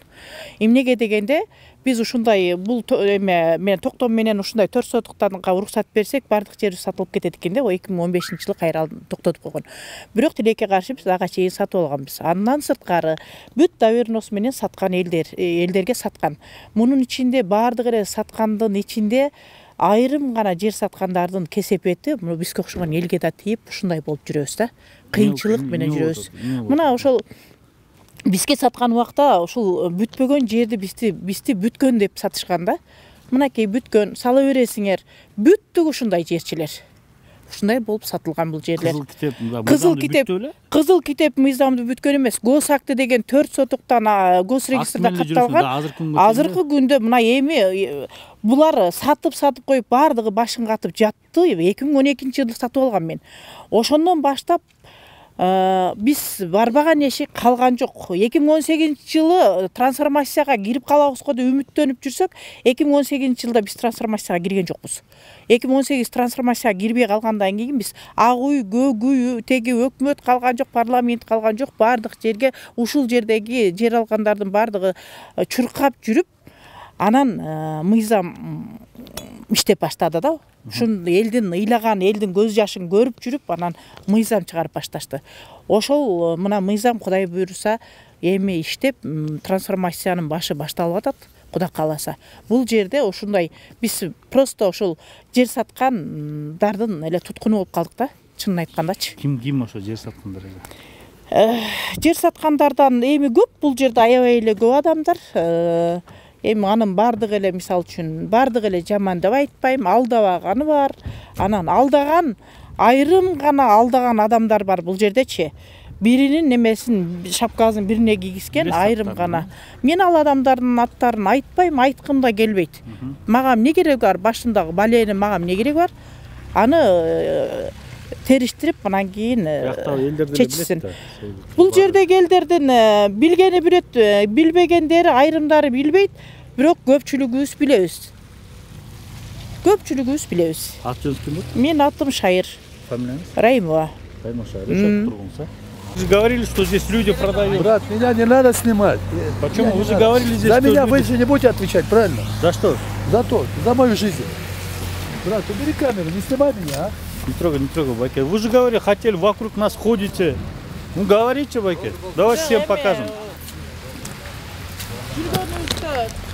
Эмнеге дегенде, биз ушундай бул мен токтом менен ушундай 4 сотуктанга уруксат берсек, бардык жерибиз сатылып кетет экен деп, 2015-жылы кайра токтотуп койгон. Бирок тилекке каршы биз ага чейин сатып алганбыз. Андан сырткары бүт доверенность менен саткан элдерге саткан. Мунун ичинде бардык эле саткандын ичинде айрым гана жер саткандардын кесепети бизге окшогон элге да тийип, ушундай болуп жүрөбүз да. Кыйынчылык менен жүрөбүз. Мына ошол бизге саткан убакта ушул бүтпөгөн жерди бизди бүткөн деп сатышкан да. Мынакей бүткөн, сала бересиңер. Бүттүк ушундай жерчилер. Ушундай болуп сатылган бул жерлер. Кызыл китеп мыйзамды бүткөн эмес. Госакты деген 4 сотуктан госрегистрде катталган. Азыркы күндө мына эми булар сатып коюп бардыгы башын катып жатты. 2012-жылы сатып алгам мен. Ошондон баштап биз барбаган эшик калган жок. 2018-жылы трансформацияга кирип калабызго деп үмүттөнүп жүрсөк, 2018-жылда биз трансформацияга кирген жокпуз. 2018 трансформацияга кирбей калгандан кийин биз ак үй, көк үй, теги өкмөт калган жок, парламент калган жок, бардык жерге ушул жердеги жер алгандардын бардыгы чуркап жүрүп, анан мыйзам иштеп баштады да. Ушун элдин ыйлаган, элдин көз жашын көрүп жүрүп, анан мыйзам чыгарып башташты. Ошол мына мыйзам Кудай буйрса эми иштеп, трансформациянын башы башталып атат. Кудай кааласа. Бул жерде ушундай биз просто ошол жер саткандардын эле туткуну болуп калдык да, чынын айткандачы. Ким ошо жер саткандар? Жер саткандардан эми көп, бул жерде аябай эле көп адамдар. Эми анын бардыгы эле мисалы үчүн бардыгы эле жаман деп айтпайм, алдабаганы бар. Анан алдаган, айрым гана алдаган адамдар бар бул жердечи. Биринин немесин, шапкасын бирине кийгизген, айрым гана. Мен ал адамдардын аттарын айтпайм, айткым да келбейт. Мага эмне кереги бар? Башындагы балени мага эмне кереги бар? Аны териштирип, анан кийин чечсин. Бул жердеги элдердин билгени бирөт, билбегендери айрымдары билбейт, бирок көпчүлүгүбүз билебиз. көпчүлүгүбүз билебиз. Ат жөнүңүз ким? Менин атым Шайыр. Фамилияңыз? Раимова. Вы же говорили, что здесь люди продают. Брат, меня не надо снимать. Почему? Вы же говорили здесь, За что меня люди... вы же не будете отвечать, правильно? За что? За то, за мою жизнь. Брат, убери камеру, не снимай меня, а? Не трогай, Байкер. Вы же говорили, хотели, вокруг нас ходите. Ну говорите, Байкер. Давайте всем покажем.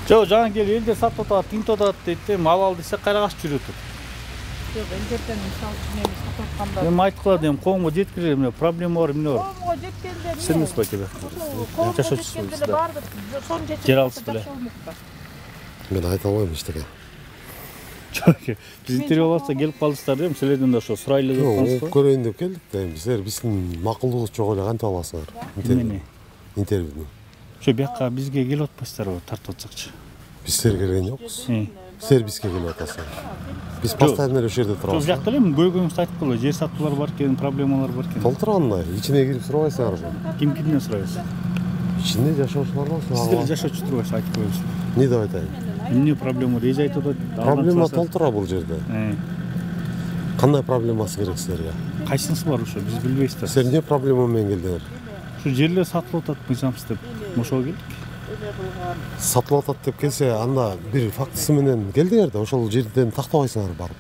Жо, жаңа кел, елде сатып атат, тинт атат дейді, мал ал десе қарағаш жүрөтүп. Жок, элдерден мисалы үчүн эми сатып атканда. Мен айтып калат эми, коомго жеткире, эмне проблема бар, эмне бар. Коомго жеткенде. Сиз Байкер. Жашоочусуз да. Жер алсыз беле. Мен айта албайм эчтеке. Биз интервью алса келип калдыңыздар да, силерден да ошо сурайлы деп Окуп калдыңыз го. көрөйүн деп келдик да, эми силер биздин макулдугубуз жок эле кантип аласыңар? Эмне? Интервьюну. Ошо бияка бизге келип атпайсыздарбы, тартып атсакчы. Биз силерге келген жокпуз. Силер бизге келип атасыңар. Биз постоянно эле ошол жерде турабыз. Ошол жакта эле көйгөйүңүздү айтып калгыла, жер сатуулар бар экен, проблемалар бар экен. Толтургандай, ичине кирип сурабайсыңарбы? Кимден сурайбыз? Ичинде жашоочулар бар. Сиздер жашоочу турбайсыз, айтып коебуз. Эмне деп айтайын? Эмне проблема? Эже айтып атат. Проблема толтура бул жерде. Кандай проблемасы керек силерге? Кайсынысы бар ошо, биз билбейбиз да. Силер эмне проблема менен келдиңер? Ушу жерлер сатылып атат, мыйзамсыз деп. Ошого келдик. Сатылып атат деп келсе, анда бир фактысы менен келдиңер да, ошол жерден тактабайсыңар барып.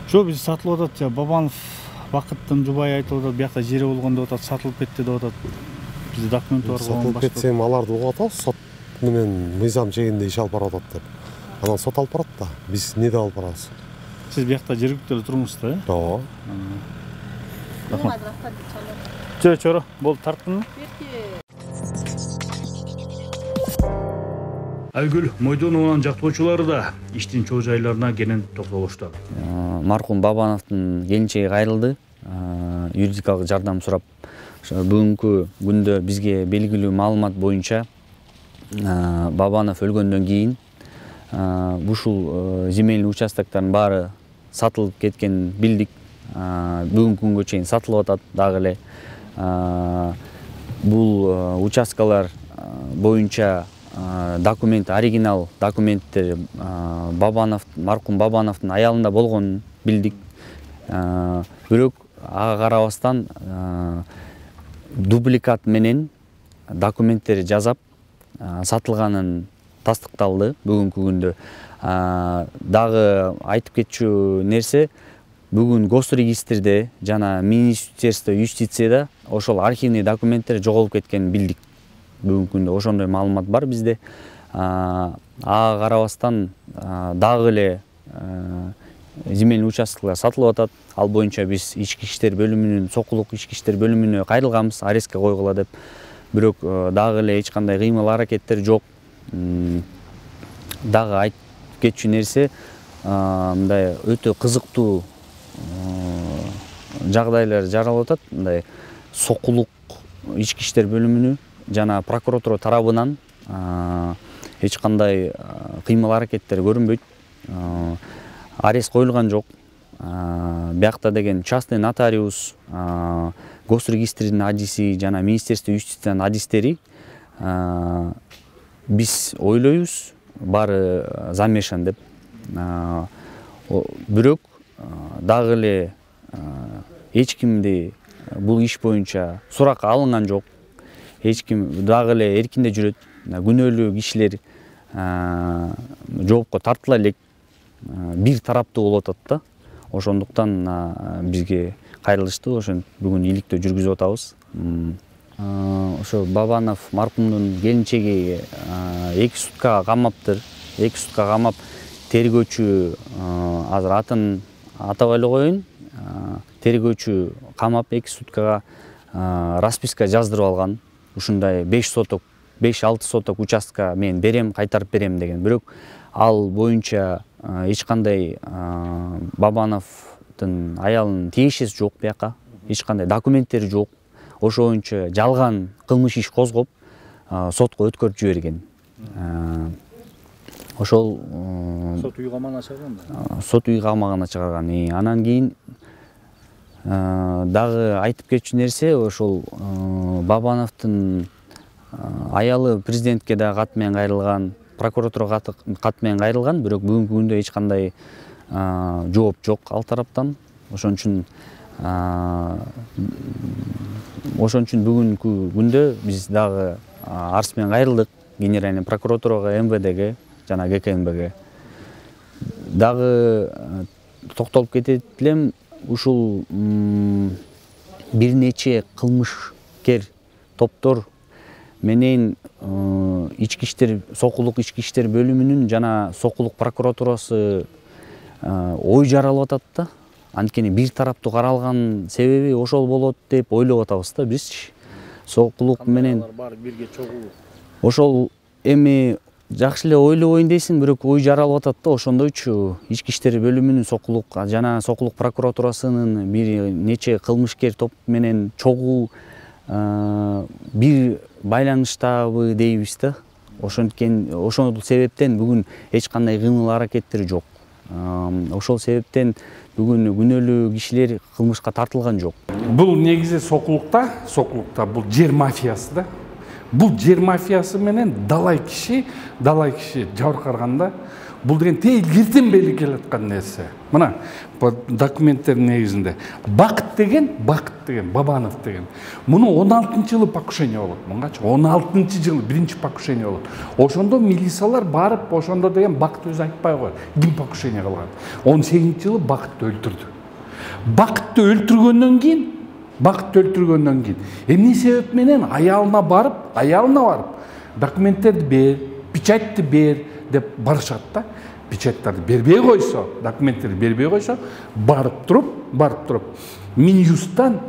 Ошо биз сатылып атат, Бабанов Бакыттын жубайы айтып атат, биякта жери болгон деп атат, сатылып кетти деп атат. Бизде документ бар. Сатылып кетсе аларды угуп атабыз, сот менен мыйзам чегинде иш алып барып атат деп. Анан сот алып барат да, биз эмне деп алып барабыз? Сиз биякта жергиликтүү эле туруңуз да, э? Ооба. Жо, чоро, болду, тарттыңбы? Айгүл Мойдонованын жактоочулары да иштин чоо жайларына кенен токтолушту. Маркум Бабановдун келинчеги кайрылды, юридикалык жардам сурап. Бүгүнкү күндө бизге белгилүү маалымат боюнча Бабанов өлгөндөн кийин ушул земельный участоктордун баары сатылып кеткенин билдик. Бүгүнкү күнгө чейин сатылып атат дагы эле. Бул участкалар боюнча документ, оригинал документтер маркум Бабановдун аялында болгонун билдик. Бирок ага карабастан дубликат менен документтери жазап сатылганын тастыкталды бүгүнкү күндө. Дагы айтып кетчү нерсе, бүгүн госрегистрде жана Министерство юстицияда ошол архивный документтер жоголуп кеткенин билдик. Бүгүнкү күндө ошондой маалымат бар бизде. Ага карабастан дагы эле земельный участкалар сатылып атат. Ал боюнча биз ички иштер бөлүмүнүн, Сокулук ички иштер бөлүмүнө кайрылганбыз, арестке койгула деп. Бирок дагы эле эч кандай кыймыл аракеттер жок. Дагы айтып кетчү нерсе, мындай өтө кызыктуу жагдайлар жаралып атат. Мындай Сокулук ички иштер бөлүмүнү жана прокуратура тарабынан эч кандай кыймыл аракеттер көрүнбөйт. Арест коюлган жок. Биякта деген частный нотариус, госрегистрдин адиси жана Министерство юстициянын адистери биз ойлойбуз баары замешан деп. Бирок дагы эле эч кимди бул иш боюнча суракка алынган жок. Эч ким дагы эле эркинде жүрөт. Күнөөлүү кишилер жоопко тартыла элек. Бир тараптуу болуп атат да. Ошондуктан бизге кайрылышты. Ошон бүгүн иликтөө жүргүзүп атабыз. Ошо Бабанов маркумдун келинчеги 2 суткага камаптыр. 2 сутка камап, тергөөчү азыр атын атабай эле коеюн. Тергөөчү камап 2 суткага расписка жаздырып алган. Ушундай 5-6 соток участка мен берем, кайтарып берем деген. Бирок ал боюнча эч кандай Бабановдун аялынын тиешеси жок бияка. Эч кандай документтери жок. Ошо боюнча жалган кылмыш иш козгоп, сотко өткөрүп жиберген. Ошол сот үй камагына чыгарган да. Сот үй камагына чыгарган. Анан кийин дагы айтып кетчү нерсе, ошол Бабановдун аялы президентке да кат менен кайрылган, прокуратура кат менен кайрылган, бирок бүгүнкү күндө эч кандай жооп жок ал тараптан. Ошон үчүн бүгүнкү күндө биз дагы арыз менен кайрылдык генеральный прокуратурага, МВДге жана ГКМБге. Дагы токтолуп кетет элем, ушул бир нече кылмышкер топтор менен Сокулук ички иштер бөлүмүнүн жана Сокулук прокуратурасы ой жаралып атат да. Анткени бир тараптуу каралган себеби ошол болот деп ойлоп атабыз да бизчи. Сокулук менен бирге чогуу. Ошол эми жакшы эле ойлобойн дейсиң, бирок ой жаралып атат да. Ошондойчу ички иштер бөлүмүнүн Сокулук жана Сокулук прокуратурасынын бир нече кылмышкер топ менен чогуу бир байланыштабы дейбиз да. Ошол себептен бүгүн эч кандай кыймыл аракеттер жок. Ошол себептен бүгүн күнөөлүү кишилер кылмышка тартылган жок. Бул негизи Сокулукта бул жер мафиясы да. Бул жер мафиясы менен далай киши жабыркарганда бул деген илгертен бери келаткан нерсе. Мына документтер негизинде Бакыт деген Бабанов деген. Муну 16-жылы покушение болот. Мунгачы 16-жылы биринчи покушение болот. Ошондо милициялар барып, ошондо деген Бакыт өзү айтпай койгон. Ким покушение кылган? 18-жылы Бакытты өлтүрдү. Бакытты өлтүргөндөн кийин эмне себеп менен аялына барып документтерди бер, печатьты бер деп барышат да. Печаттарды бербей койсо, документтерди бербей койсо, барып туруп Минюсттан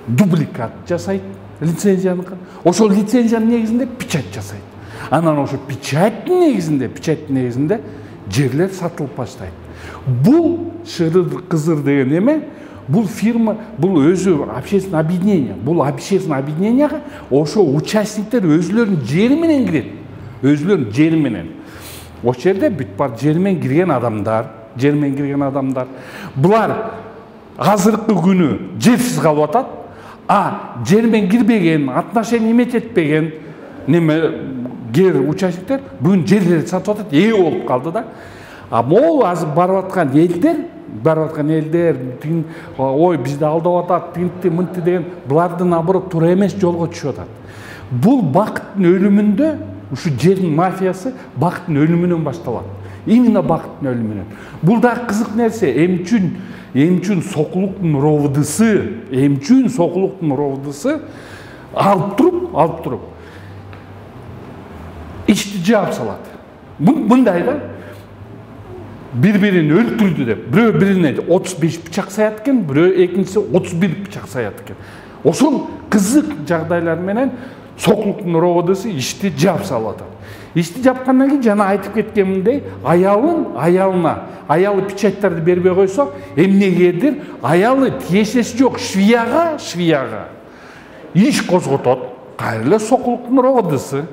дубликат жасайт лицензияны. Ошол лицензиянын негизинде печать жасайт. Анан ошо печаттын негизинде жерлер сатылып баштайт. Бул Шырыр-Кызыр деген эме, бул фирма, бул өзү общественное объединение. Бул общественное объединенияга ошо участниктер өзүлөрүнүн жери менен кирет. Ошол жерде бүт бар жери менен кирген адамдар. Булар азыркы күнү жерсиз калып атат. Жер менен кирбеген, отношение эметет этпеген участниктер бүгүн жерлерди сатып атат, ээ болуп калды да. Могу азыр барып аткан элдер, ой бизди алдап атат, тинтти мынтти деген, буларды наоборот туура эмес жолго түшүп атат. Бул Бакыттын өлүмүндө, ушу жердин мафиясы Бакыттын өлүмүнөн башталат. Именно Бакыттын өлүмүнөн. Бул да кызык нерсе. Эмчүн Сокулуктун ровдысы алып туруп ичти жаап салат. Мындай да, бири-бирин өлтүрдү деп, бирөө бирине 35 бычак саят экен, бирөө экинчиси 31 бычак саят экен. Ошол кызык жагдайлар менен Сокулуктун ровдысы ичти жаап салып атат. Ичти жапкандан кийин жана айтып кеткеминдей, аялы печаттарды бербей койсо, эмнегедир аялы тиешеси жок швияга иш козготот. Кайра эле Сокулуктун ровдысы.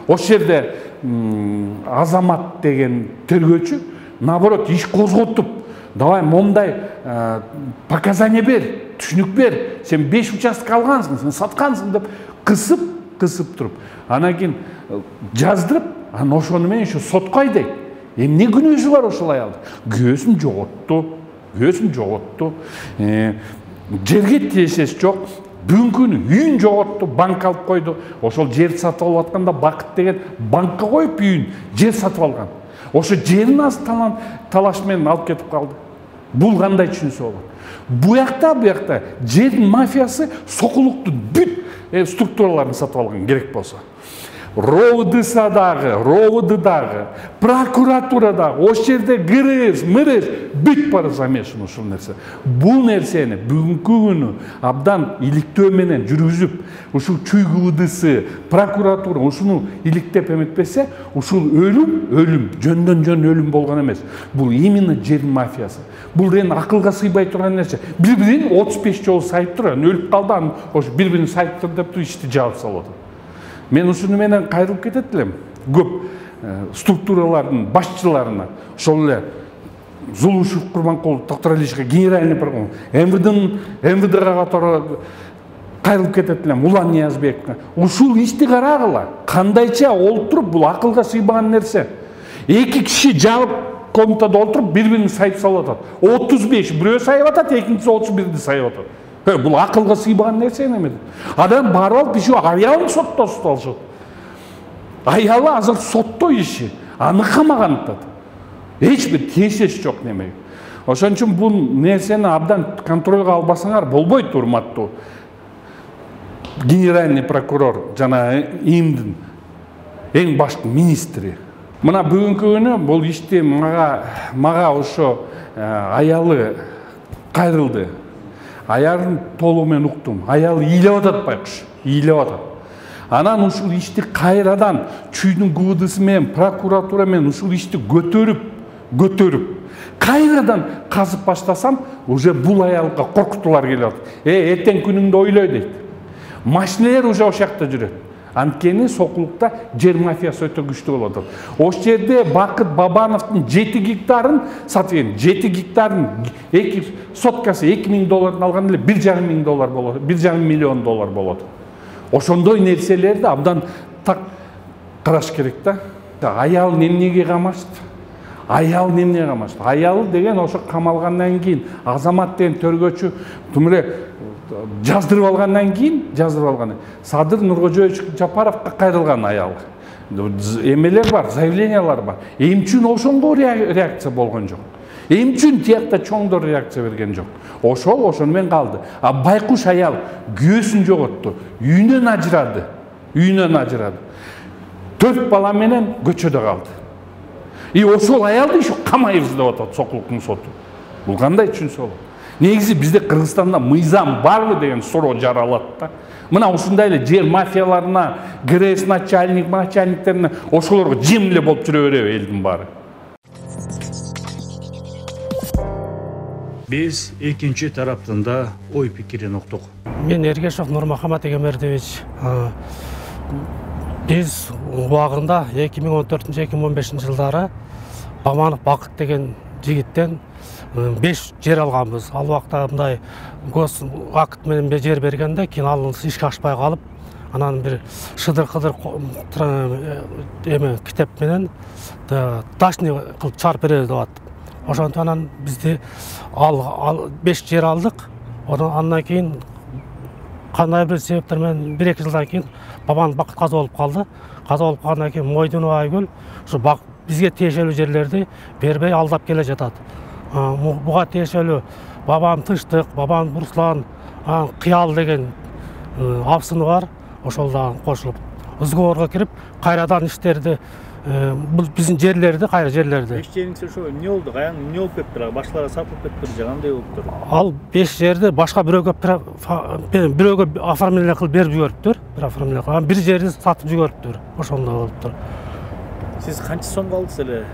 Ошол жерде Азамат деген тергөөчү наоборот иш козготуп, давай момдай показания бер, түшүнүк бер, сен 5 участок алгансың, сен саткансың деп кысып туруп, анан кийин жаздырып, анан ошону менен ушу сотко айдайт. Эмне күнөөсү бар ошол аялдын? Күнөөсүн жоготту. Жерге тиешеси жок. Бүгүнкү күнү үйүн жоготту, банк алып койду. Ошол жерди сатып алып атканда Бакыт деген банкка коюп үйүн жер сатып алган. Ошо жерин аз талаш менен алып кетип калды. Бул кандай түшүнсө болот? Буякта жердин мафиясы Сокулуктун бүт структураларын сатып алган керек болсо. Ровдыса дагы, прокуратура дагы, ошол жерде мырыз, бүт бары замешан ушул нерсе. Бул нерсени бүгүнкү күнү абдан иликтөө менен жүргүзүп, ушул чуйгу ыдысы, прокуратура ушуну иликтеп эметпесе, ушул өлүм, жөндөн өлүм болгон эмес. Бул именно жердин мафиясы. Бул эми акылга сыйбай турган нерсе. Бири-бирин 35 жолу сайып турган, өлүп калды, анан ошо бири-бирин сайып туруп деп ишти жаап салып атат. Мен ушуну менен кайрылып кетет элем. Көп структуралардын башчыларына, ошол эле Зулушев Курманкул, Токтор Алишке генеральный прокурор, МВДга кайрылып кетет элем Улан Ниязбековке. Ушул ишти карагыла. Кандайча олтуруп бул акылга сыйбаган нерсе. Эки киши жабык комнатада олтуруп бири-бирин сайып салып атат. 35 бирөө сайып атат, экинчиси 31-ди сайып атат. Бул акылга сыйбаган нерсе эме? Адам барып алып иши аялын сотто алышат. Аялы азыр сотто иши, аны камаган атат. Эч бир тиешеси жок неме. Ошон үчүн бул нерсени абдан контролго албасаңар болбойт, урматтуу генеральный прокурор жана ИИМдин эң башкы министри. Мына бүгүнкү күнү бул ишти мага ошо аялы кайрылды. Аялын толугу менен уктум. Аялы ыйлап атат байкуш, ыйлап атат. Анан ушул ишти кайрадан чүйдүн ГУВДсы менен прокуратура менен ушул ишти көтөрүп кайрадан казып баштасам, уже бул аялга коркутуулар келип атат. Эртең күнүңдү ойлой дейт. Машинелер уже ошол жакта жүрөт. Анткени Сокулукта жер мафиясы өтө күчтүү болот. Ошол жерде Бакыт Бабановдун 7 гектарын сатып, 7 гектарын соткасы $2000 алган эле $1,5 болот, $1,5 миллион болот. Ошондой нерселерди абдан так караш керек да. Аял эмнеге камашты? Аялы деген ошо камалгандан кийин Азамат деген төргөчү жаздырып алгандан кийин Садыр Нуркожоевич Жапаровго кайрылган аял. Эмелер бар, заявлениялар бар. Эмчүн ошонго реакция болгон жок. Эмчүн тиякта чоңдор реакция берген жок. Ошону менен калды. А байкуш аял күйөөсүн жоготту, үйүнөн ажырады. 4 бала менен көчөдө калды. Ошол аялды ушу камайбыз деп атат Сокулуктун соту. Бул кандай түшүнсө болот? Негизи бизде Кыргызстанда мыйзам барбы деген суроо жаралат да. Мына ушундай эле жер мафияларына, ГРС начальниктерине ошолорго жем эле болуп жүрө береби элдин баары. Биз экинчи тараптын да ой пикирин уктук. Мен Эргешов Нурмухаммад Эгембердиевич. Биз убагында 2014-2015 жылдары Баманов Бакыт деген жигиттен 5 жер алганбыз. Ал убакта мындай гос акт менен жер бергенде кийин ал ишке ашпай калып, анан бир шыдыр-кыдыр китеп менен дачный кылып чыгарып беребиз деп атты. Ошонтип анан бизди ал 5 жер алдык. Андан кийин кандай бир себептер менен 1-2 жылдан кийин Бабанов Бакыт каза болуп калды. Каза болуп калгандан кийин Мойдунова Айгүл ушу бизге тиешелүү жерлерди бербей алдап келе жатат. Буга тиешелүү Бабан Тыштык, Бабан Руслан, Кыял деген абсыны бар. Ошол да кошулуп ызгоорго кирип, кайрадан иштерди, бул биздин жерлерди, кайра жерлерди. 5 жериңиз ошо эмне болду? Каян эмне болуп кетти? Башкаларга сатылып кетти же кандай болуптур? Ал 5 жерди башка бирөөгө оформление кылып берип жибериптир. Бир жерди сатып жибериптир. Ошондой болуптур. Сиз канча сомго алдыңыз эле?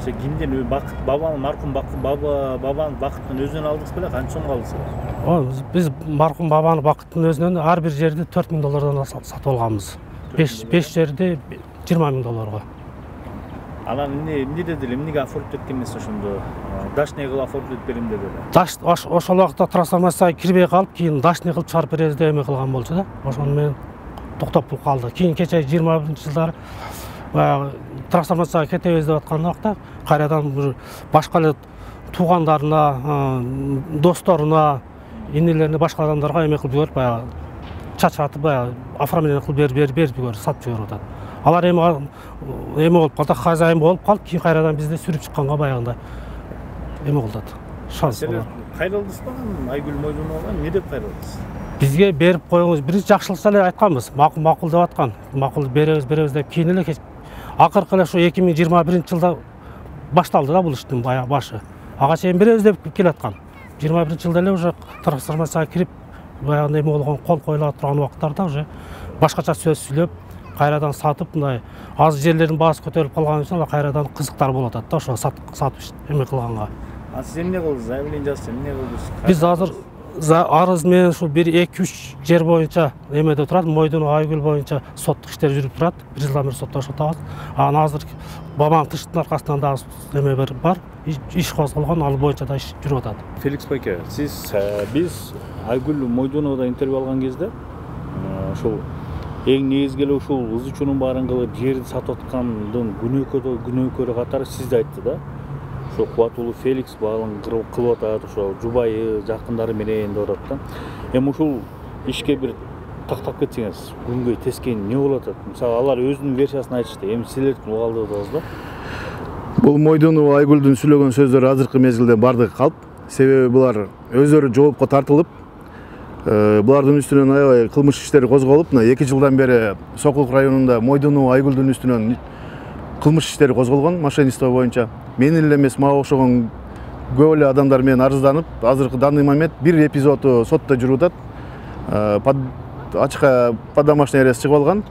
Кимден Бабан маркум Бабан Бакыттын өзүнөн алдыңыз беле? Канча сомго алдыңыз? Биз маркум Бабан Бакыттын өзүнөн ар бир жерди $4000 сатып алганбыз. 5 жерди $20000. Анан эмне дедилер? Эмнеге оформить эткен эмес ошондо? Дачный кылып оформить берем дедилер. Ошол убакта трансформацияга кирбей калып, кийин дачный кылып чыгарып беребиз деп эме кылган болчу да. Ошону менен токтоп калды. Кийин кече 21-жылдары трансформацияга кетебиз деп аткан убакта кайрадан башка эле туугандарына, досторуна, инелерине, башка адамдарга эме кылып жиберип, баягы чачатып, баягы оформление кылып берип жиберип, сатып жиберип атат. Алар эме болуп калды, хозяин болуп калып, кийин кайрадан бизди сүрүп чыкканга баягындай эме кылды. Шанс болот. Кайрылдыңызбы? Айгүл Мойдунова эмне деп кайрылдыңыз? Бизге берип койгуңуз, биринчи жакшылыкча эле айтканбыз. Макул деп аткан. Макул беребиз деп кийин эле акыркы эле ошо 2021-жылда башталды да бул иштин башы. Ага чейин беребиз деп келаткан. 21-жылда эле уже трансформацияга кирип, баягындай эме болгон, кол коюла турган убактарда уже башкача сөз сүйлөп, кайрадан сатып, мындай аз жерлердин баасы көтөрүлүп калган үчүн кайрадан кызыктар болуп атат да ошо сатып эме кылганга. Сиз эмне кылдыңыз? Заявление жаздыңыз, эмне кылдыңыз? Биз азыр арыз менен ушул 1-2-3 жер боюнча эмеде турат, Мойдунова Айгүл боюнча соттук иштер жүрүп турат. 1 жылдан бери соттошуп атабыз. Анан азыр Бабан Тыштын аркасынан дагы эме бар, иш козголгон, ал боюнча да иш жүрүп атат. Феликс байке, биз Айгүл Мойдуновадан интервью алган кезде ошол эң негизги эле ушул ыз учунун баарын кылып жерди сатып аткандын күнөөкөрү катары сизди айтты да. Ошо Кубатулуу Феликс баарын кылып атат, ошо жубайы, жакындары менен деп атат да. Эми ушул ишке бир тактап кетсеңиз, күнгөй тескейин эмне болуп атат? Мисалы алар өзүнүн версиясын айтышты. Эми силердин угалды атабыз да. Бул Мойдонова Айгүлдүн сүйлөгөн сөздөрү азыркы мезгилде бардыгы калп. Себеби булар өздөрү жоопко тартылып, булардын үстүнөн аябай кылмыш иштери козголуп, мына 2 жылдан бери Сокулук районунда Мойдонова Айгүлдүн үстүнөн кылмыш иштери козголгон мошенничество боюнча. Менин эле эмес, мага окшогон көп эле адамдар менен арызданып, азыркы данный момент бир эпизоду сотто жүрүп атат. Ачка по домашний арест чыгып алган.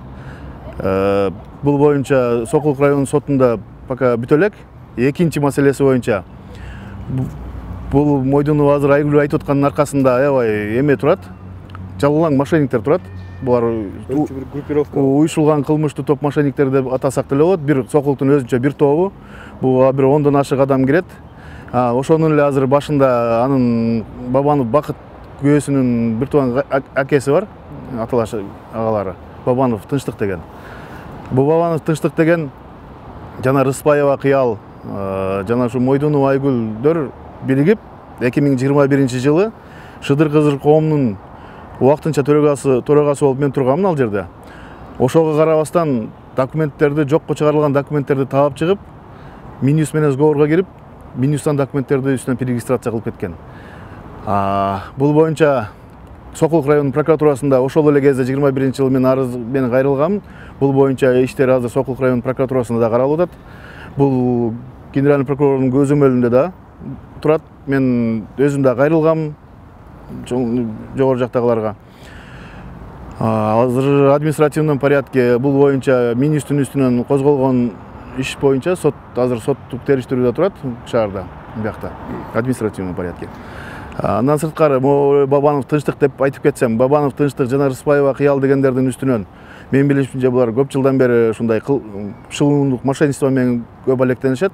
Бул боюнча Сокулук районунун сотунда пока бүтө элек. Экинчи маселеси боюнча бул Мойдонова азыр Айгүл айтып аткандын аркасында аябай эме турат. Жалалаң мошенниктер турат. Булар бир группировка. Уюшулган кылмыштуу топ мошенниктер деп атасак деле болот. Бир Сокулуктун өзүнчө бир тобу. Буга бир 10дон ашык адам кирет. Ошонун эле азыр башында анын Бабанов Бакыт күйөөсүнүн бир тууган акеси бар. Аталаш агалары. Бабанов Тынчтык деген. Бул Бабанов Тынчтык деген жана Рыспаева Кыял, жана ушу Мойдонова Айгүлдөр биригип 2021 жылы Шыдыр Кызыр коомунун убактынча төрагасы болуп мен турганмын ал жерде. Ошого карабастан документтерди, жокко чыгарылган документтерди таап чыгып, Минюс менен сговорго кирип, Минюстан документтерди үстүнөн перерегистрация кылып кеткен. Бул боюнча Сокулук районунун прокуратурасында ошол эле кезде 21 жылы мен кайрылгам. Бул боюнча иштер азыр Сокулук районунун прокуратурасында да каралып атат. Бул генеральный прокурордун көзөмөлүндө да турат. Мен өзүм да кайрылгам жогору жактагыларга. Азыр административный порядке бул боюнча Минюстун үстүнөн козголгон иш боюнча азыр соттук териштирүүдө турат шаарда, биякта административный порядке. Андан сырткары Бабанов Тынчтык деп айтып кетсем, Бабанов Тынчтык жана Рыспаева Кыял дегендердин үстүнөн мен билишимче булар көп жылдан бери ушундай шылуундук мошенничество менен көп алектенишет.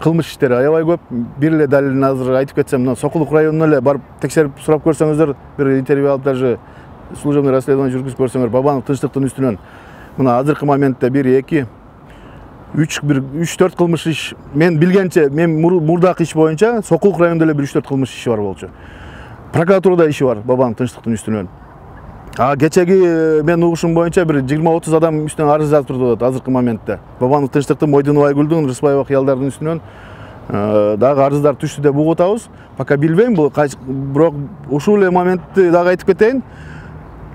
Кылмыш иштери аябай көп. Бир эле далилин азыр айтып кетсем, мына Сокулук районуна эле барып текшерип сурап көрсөңүздөр, бир интервью алып даже служебный расследование жүргүзүп көрсөңөр, Бабанов Тынчтыктын үстүнөн мына азыркы моментте 1 2 3-4 кылмыш иш, мен билгенче, мен мурдакы иш боюнча Сокулук районунда эле 3-4 кылмыш иши бар болчу. Прокуратурада иши бар Бабанов Тынчтыктын үстүнөн. Кечеги мен угушум боюнча бир 20-30 адам үстүнөн арыз жазып турду азыркы моментте. Бабанов Тынчтыктын, Мойдонова Айгүлдүн, Рыспаева Кыялдардын үстүнөн дагы арыздар түштү деп угуп атабыз. Пока билбейм, бирок ушул эле моментти дагы айтып кетейин.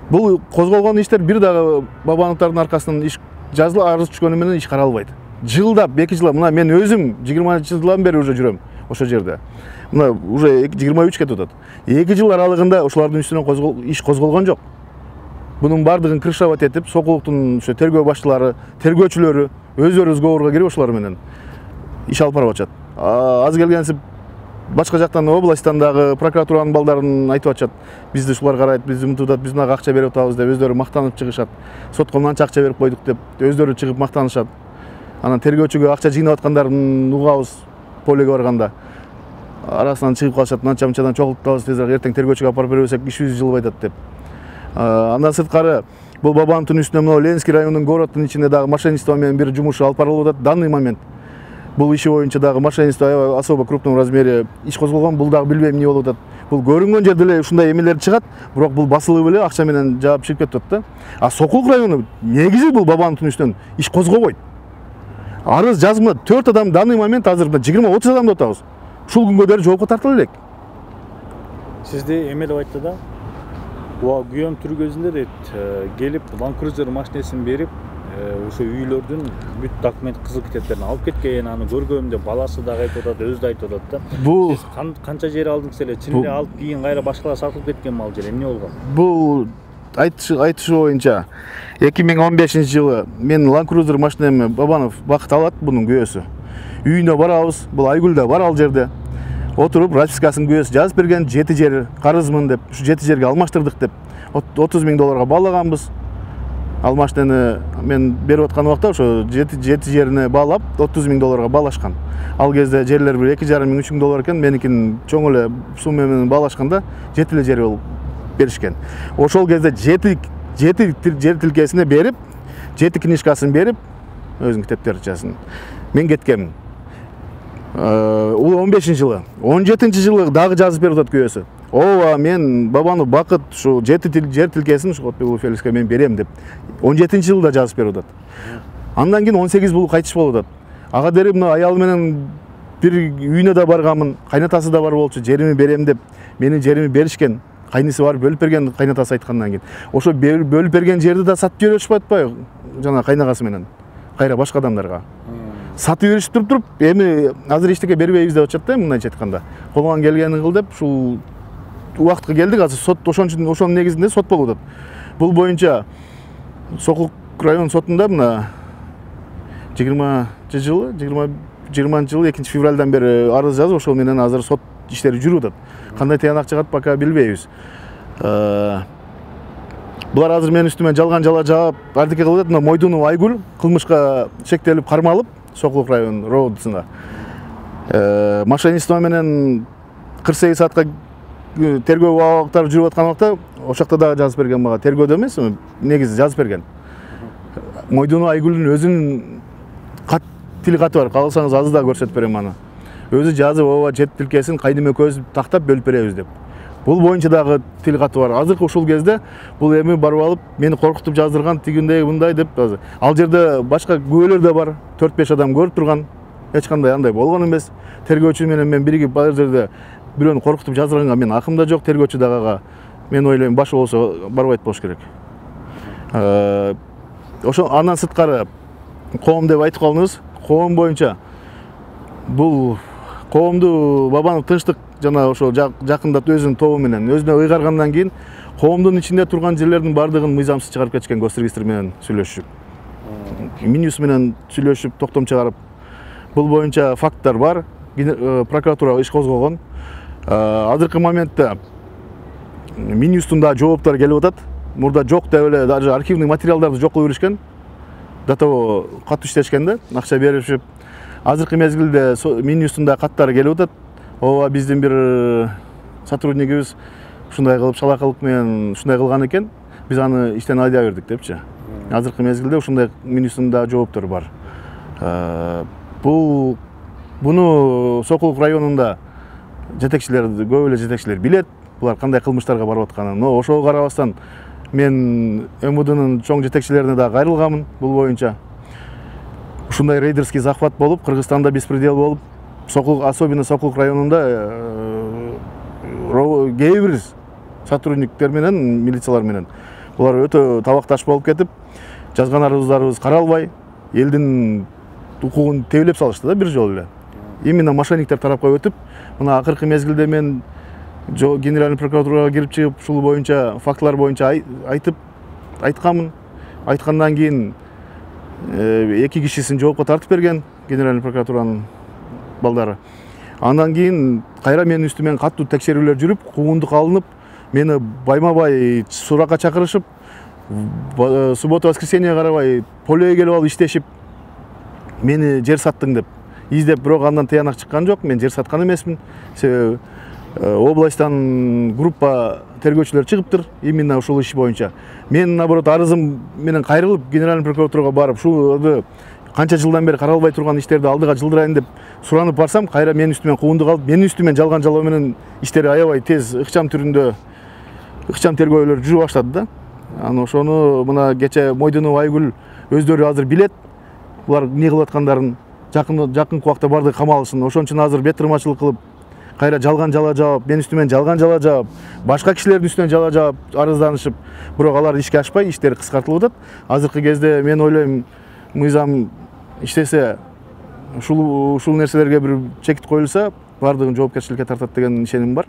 Бул козголгон иштер бир дагы Бабановдордун аркасынан иш жазылып, арыз түшкөнү менен иш каралбайт. Жылдап 2 жыл, мына мен өзүм 20 жылдан бери уже жүрөм ошол жерде. Мына уже 23 кетип атат. 2 жыл аралыгында ошолордун үстүнөн иш козголгон жок. Bunun bardığın kırşavat etip, Sokuluktun tergөө başçıları, tergөөчүлөрү өздөрү сговорго кирип ошолор менен иш алып барып атышат. Аз келгенсип башка жактан областтан дагы прокуратуранын балдарын айтып атышат. Бизди ушулар карайт, бизди мынтып, биз мага акча берип атабыз деп өздөрү мактанып чыгышат. Сотко мынча акча берип койдук деп өздөрү чыгып мактанышат. Анан тергөөчүгө акча жыйнап аткандарын угабыз полеге барганда. Арасынан чыгып калышат, мынчадан чогултуп атабыз, тезирээк эртең тергөөчүгө алып бербесек ишибиз жылбайт деп. Андан сырткары бул Бабановдун үстүнө мына Ленинский районунун городдун ичинде дагы мошенничество менен бир жумуш алып барылып атат. Данный момент бул иши боюнча дагы мошенничество особо крупном размере иш козголгон. Бул дагы билбейм эмне болуп атат. Бул көрүнгөн жерде эле ушундай эмелер чыгат, бирок бул басылып эле акча менен жаап чыгып кетип атат да. Сокулук району негизи бул Бабановдун үстүнөн иш козгобойт. Арыз жазымда 4 адам данный момент азыр 20-30 адам деп атабыз. Ушул күнгө дейин жоопко тартыла элек. Сизде эме деп айтты да. Күйөөм түр көзүндө дейт, келип Land Cruiser машинесин берип, ошо үйлөрдүн бүт документ кызыл китептерин алып кеткен, аны көргөм деп баласы дагы айтып атат, өзү да айтып атат да. Бул канча жер алдыңыз эле? Чын эле алып кийин кайра башкалар сатылып кеткен мал жер эмне болгон? Бул айтышы боюнча 2015 жылы мен Land Cruiser машинемди Бабанов Бакыт алат, бунун күйөөсү. Үйүнө барабыз, бул Айгүл да бар ал жерде. Отуруп, распискасын күйөөсү жазып берген, 7 жер карызмын деп, ушу 7 жерге алмаштырдык деп, $30 000 баалаганбыз. Ал машинени мен берип аткан убакта ошо 7 жерине баалап, $30 000 баалашкан. Ал кезде жерлер бир $2,5 000 $3 000 экен, меникин чоң эле сумма менен баалашканда 7 эле жер болуп беришкен. Ошол кезде 7 жер тилкесине берип, 7 книжкасын берип, өзүнүн китептерин жазсын. Мен кеткенмин. Ул 15-жылы, 17-жылы дагы жазып берип атат күйөөсү. Ооба, мен бабаны бакыт ушу 7 жер тилкесин Шотбек Феликске мен берем деп 17-жылда жазып берип атат. Андан кийин 18 булу кайтыш болуп атат. Ага дери мына аялы менен бир үйүнө да барганмын, кайнатасы да бар болчу, жерими берем деп, менин жерими беришкен. Кайнысы бар бөлүп берген, кайнатасы айткандан кийин. Ошо бөлүп берген жерди да сатып жиберишип атпайбы? Жана кайнагасы менен. Кайра башка адамдарга. Сатып беришип туруп, эми азыр эчтеке бербейбиз деп атышат да, мындайча айтканда. Колуңан келгенин кыл деп, ушул убакытка келдик, азыр сот ошонун негизинде сот болуп атат. Бул боюнча Сокулук район сотунда мына 20-жылы 2 февралдан бери арыз жазып, ошол менен азыр сот иштери жүрүп атат. Кандай тыянак чыгат пока билбейбиз. Булар азыр менин үстүмө жалган жала жаап, ардеке кылып атат. Мына Мойдунов Айгүл кылмышка шектелип кармалып, Сокулук район РОВДсына. Мошенничество менен 48 саатка тергөө убактары жүрүп аткан убакта ошакта дагы жазып берген мага. Тергөөдө эмес, негизи жазып берген. Мойдунов Айгүлдүн өзүнүн тил каты бар. Кааласаңыз азыр да көрсөтүп берем аны. Өзү жазып, ооба жет тилкесин кайным экөөбүз тактап бөлүп беребиз деп. Бул боюнча дагы тил каты бар. Азыркы ушул кезде бул эми барып алып, мени коркутуп жаздырган тигиндей мындай деп. Ал жерде башка күбөлөр да бар. 4-5 адам көрүп турган. Эч кандай андай болгон эмес. Тергөөчү менен мен биригип ал жерде бирөөнү коркутуп жаздырганга мен акым да жок. Тергөөчү дагыга мен ойлойм башы болсо барбайт болуш керек. Ошо андан сырткары коом деп айтып калдыңыз. Коом боюнча бул коомду Бабанов Тынчтык жана ошо жакындап өзүнүн тобу менен өзүнө ыйгаргандан кийин коомдун ичинде турган жерлердин бардыгын мыйзамсыз чыгарып кетишкен. Госрегистр менен сүйлөшүп, Минюс менен сүйлөшүп, токтом чыгарып. Бул боюнча факттар бар. Прокуратура иш козгогон. Азыркы моментте Минюстун да жооптор келип атат. Мурда жок деп эле даже архивный материалдарды жок кылып беришкен. До того кат иштешкен да, акча беришип. Азыркы мезгилде Минюстун да каттары келип атат. Ооба, биздин бир сотруднигибиз ушундай кылып шалакылык менен ушундай кылган экен. Биз аны иштен айдап бердик депчи. Азыркы мезгилде ушундай Минюстун да жооптор бар. Буну Сокулук районунда жетекчилер, көп эле жетекчилер билет. Булар кандай кылмыштарга барып атканын. Но ошого карабастан мен МВДнын чоң жетекчилерине да кайрылганмын бул боюнча. Ушундай рейдерский захват болуп, Кыргызстанда беспредел болуп, особенно Сокулук районунда кээ бир сотрудниктер менен, милициялар менен булар өтө табакташ болуп кетип, жазган арыздарыбыз каралбай, элдин укугун тебелеп салышты да бир жолу эле. Именно мошенниктер тарапка өтүп, мына акыркы мезгилде мен Генеральный прокуратурага кирип чыгып, ушул боюнча фактылар боюнча айтканмын. Айткандан кийин 2 кишисин жоопко тартып берген Генеральный прокуратуранын балдары. Андан кийин кайра менин үстүмөн каттуу текшерүүлөр жүрүп, куугундук алынып, мени байма-бай суракка чакырышып, суббота-воскресенье карабай полеге келип алып иштешип, мени жер саттың деп издеп, бирок андан тыянак чыккан жок. Мен жер саткан эмесмин. Себеби областан группа тергөөчүлөр чыгыптыр именно ушул иш боюнча. Мен наоборот арызым менен кайрылып Генеральный прокуратурага барып, ушул канча жылдан бери каралбай турган иштерди алдыга жылдырайын деп суранып барсам, кайра менин үстүмөн куугундук алып, менин үстүмөн жалган жалоо менен иштери аябай тез ыкчам түрүндө ыкчам тергөөлөр жүрүп баштады да. Аны ошону мына кече Мойдунов Айгүл өздөрү азыр билет. Булар эмне кылып аткандарын жакын убакта барды камалышын. Ошон үчүн азыр бет тырмачылык кылып, кайра жалган жала жаап, менин үстүмөн жалган жала жаап, башка кишилердин үстүнөн жала жаап, арызданышып, бирок алар ишке ашпай, иштери кыскартылып атат. Азыркы кезде мен ойлойм, мыйзам иштесе, ушул нерселерге бир чекит коюлса, бардыгын жоопкерчиликке тартат деген ишеним бар.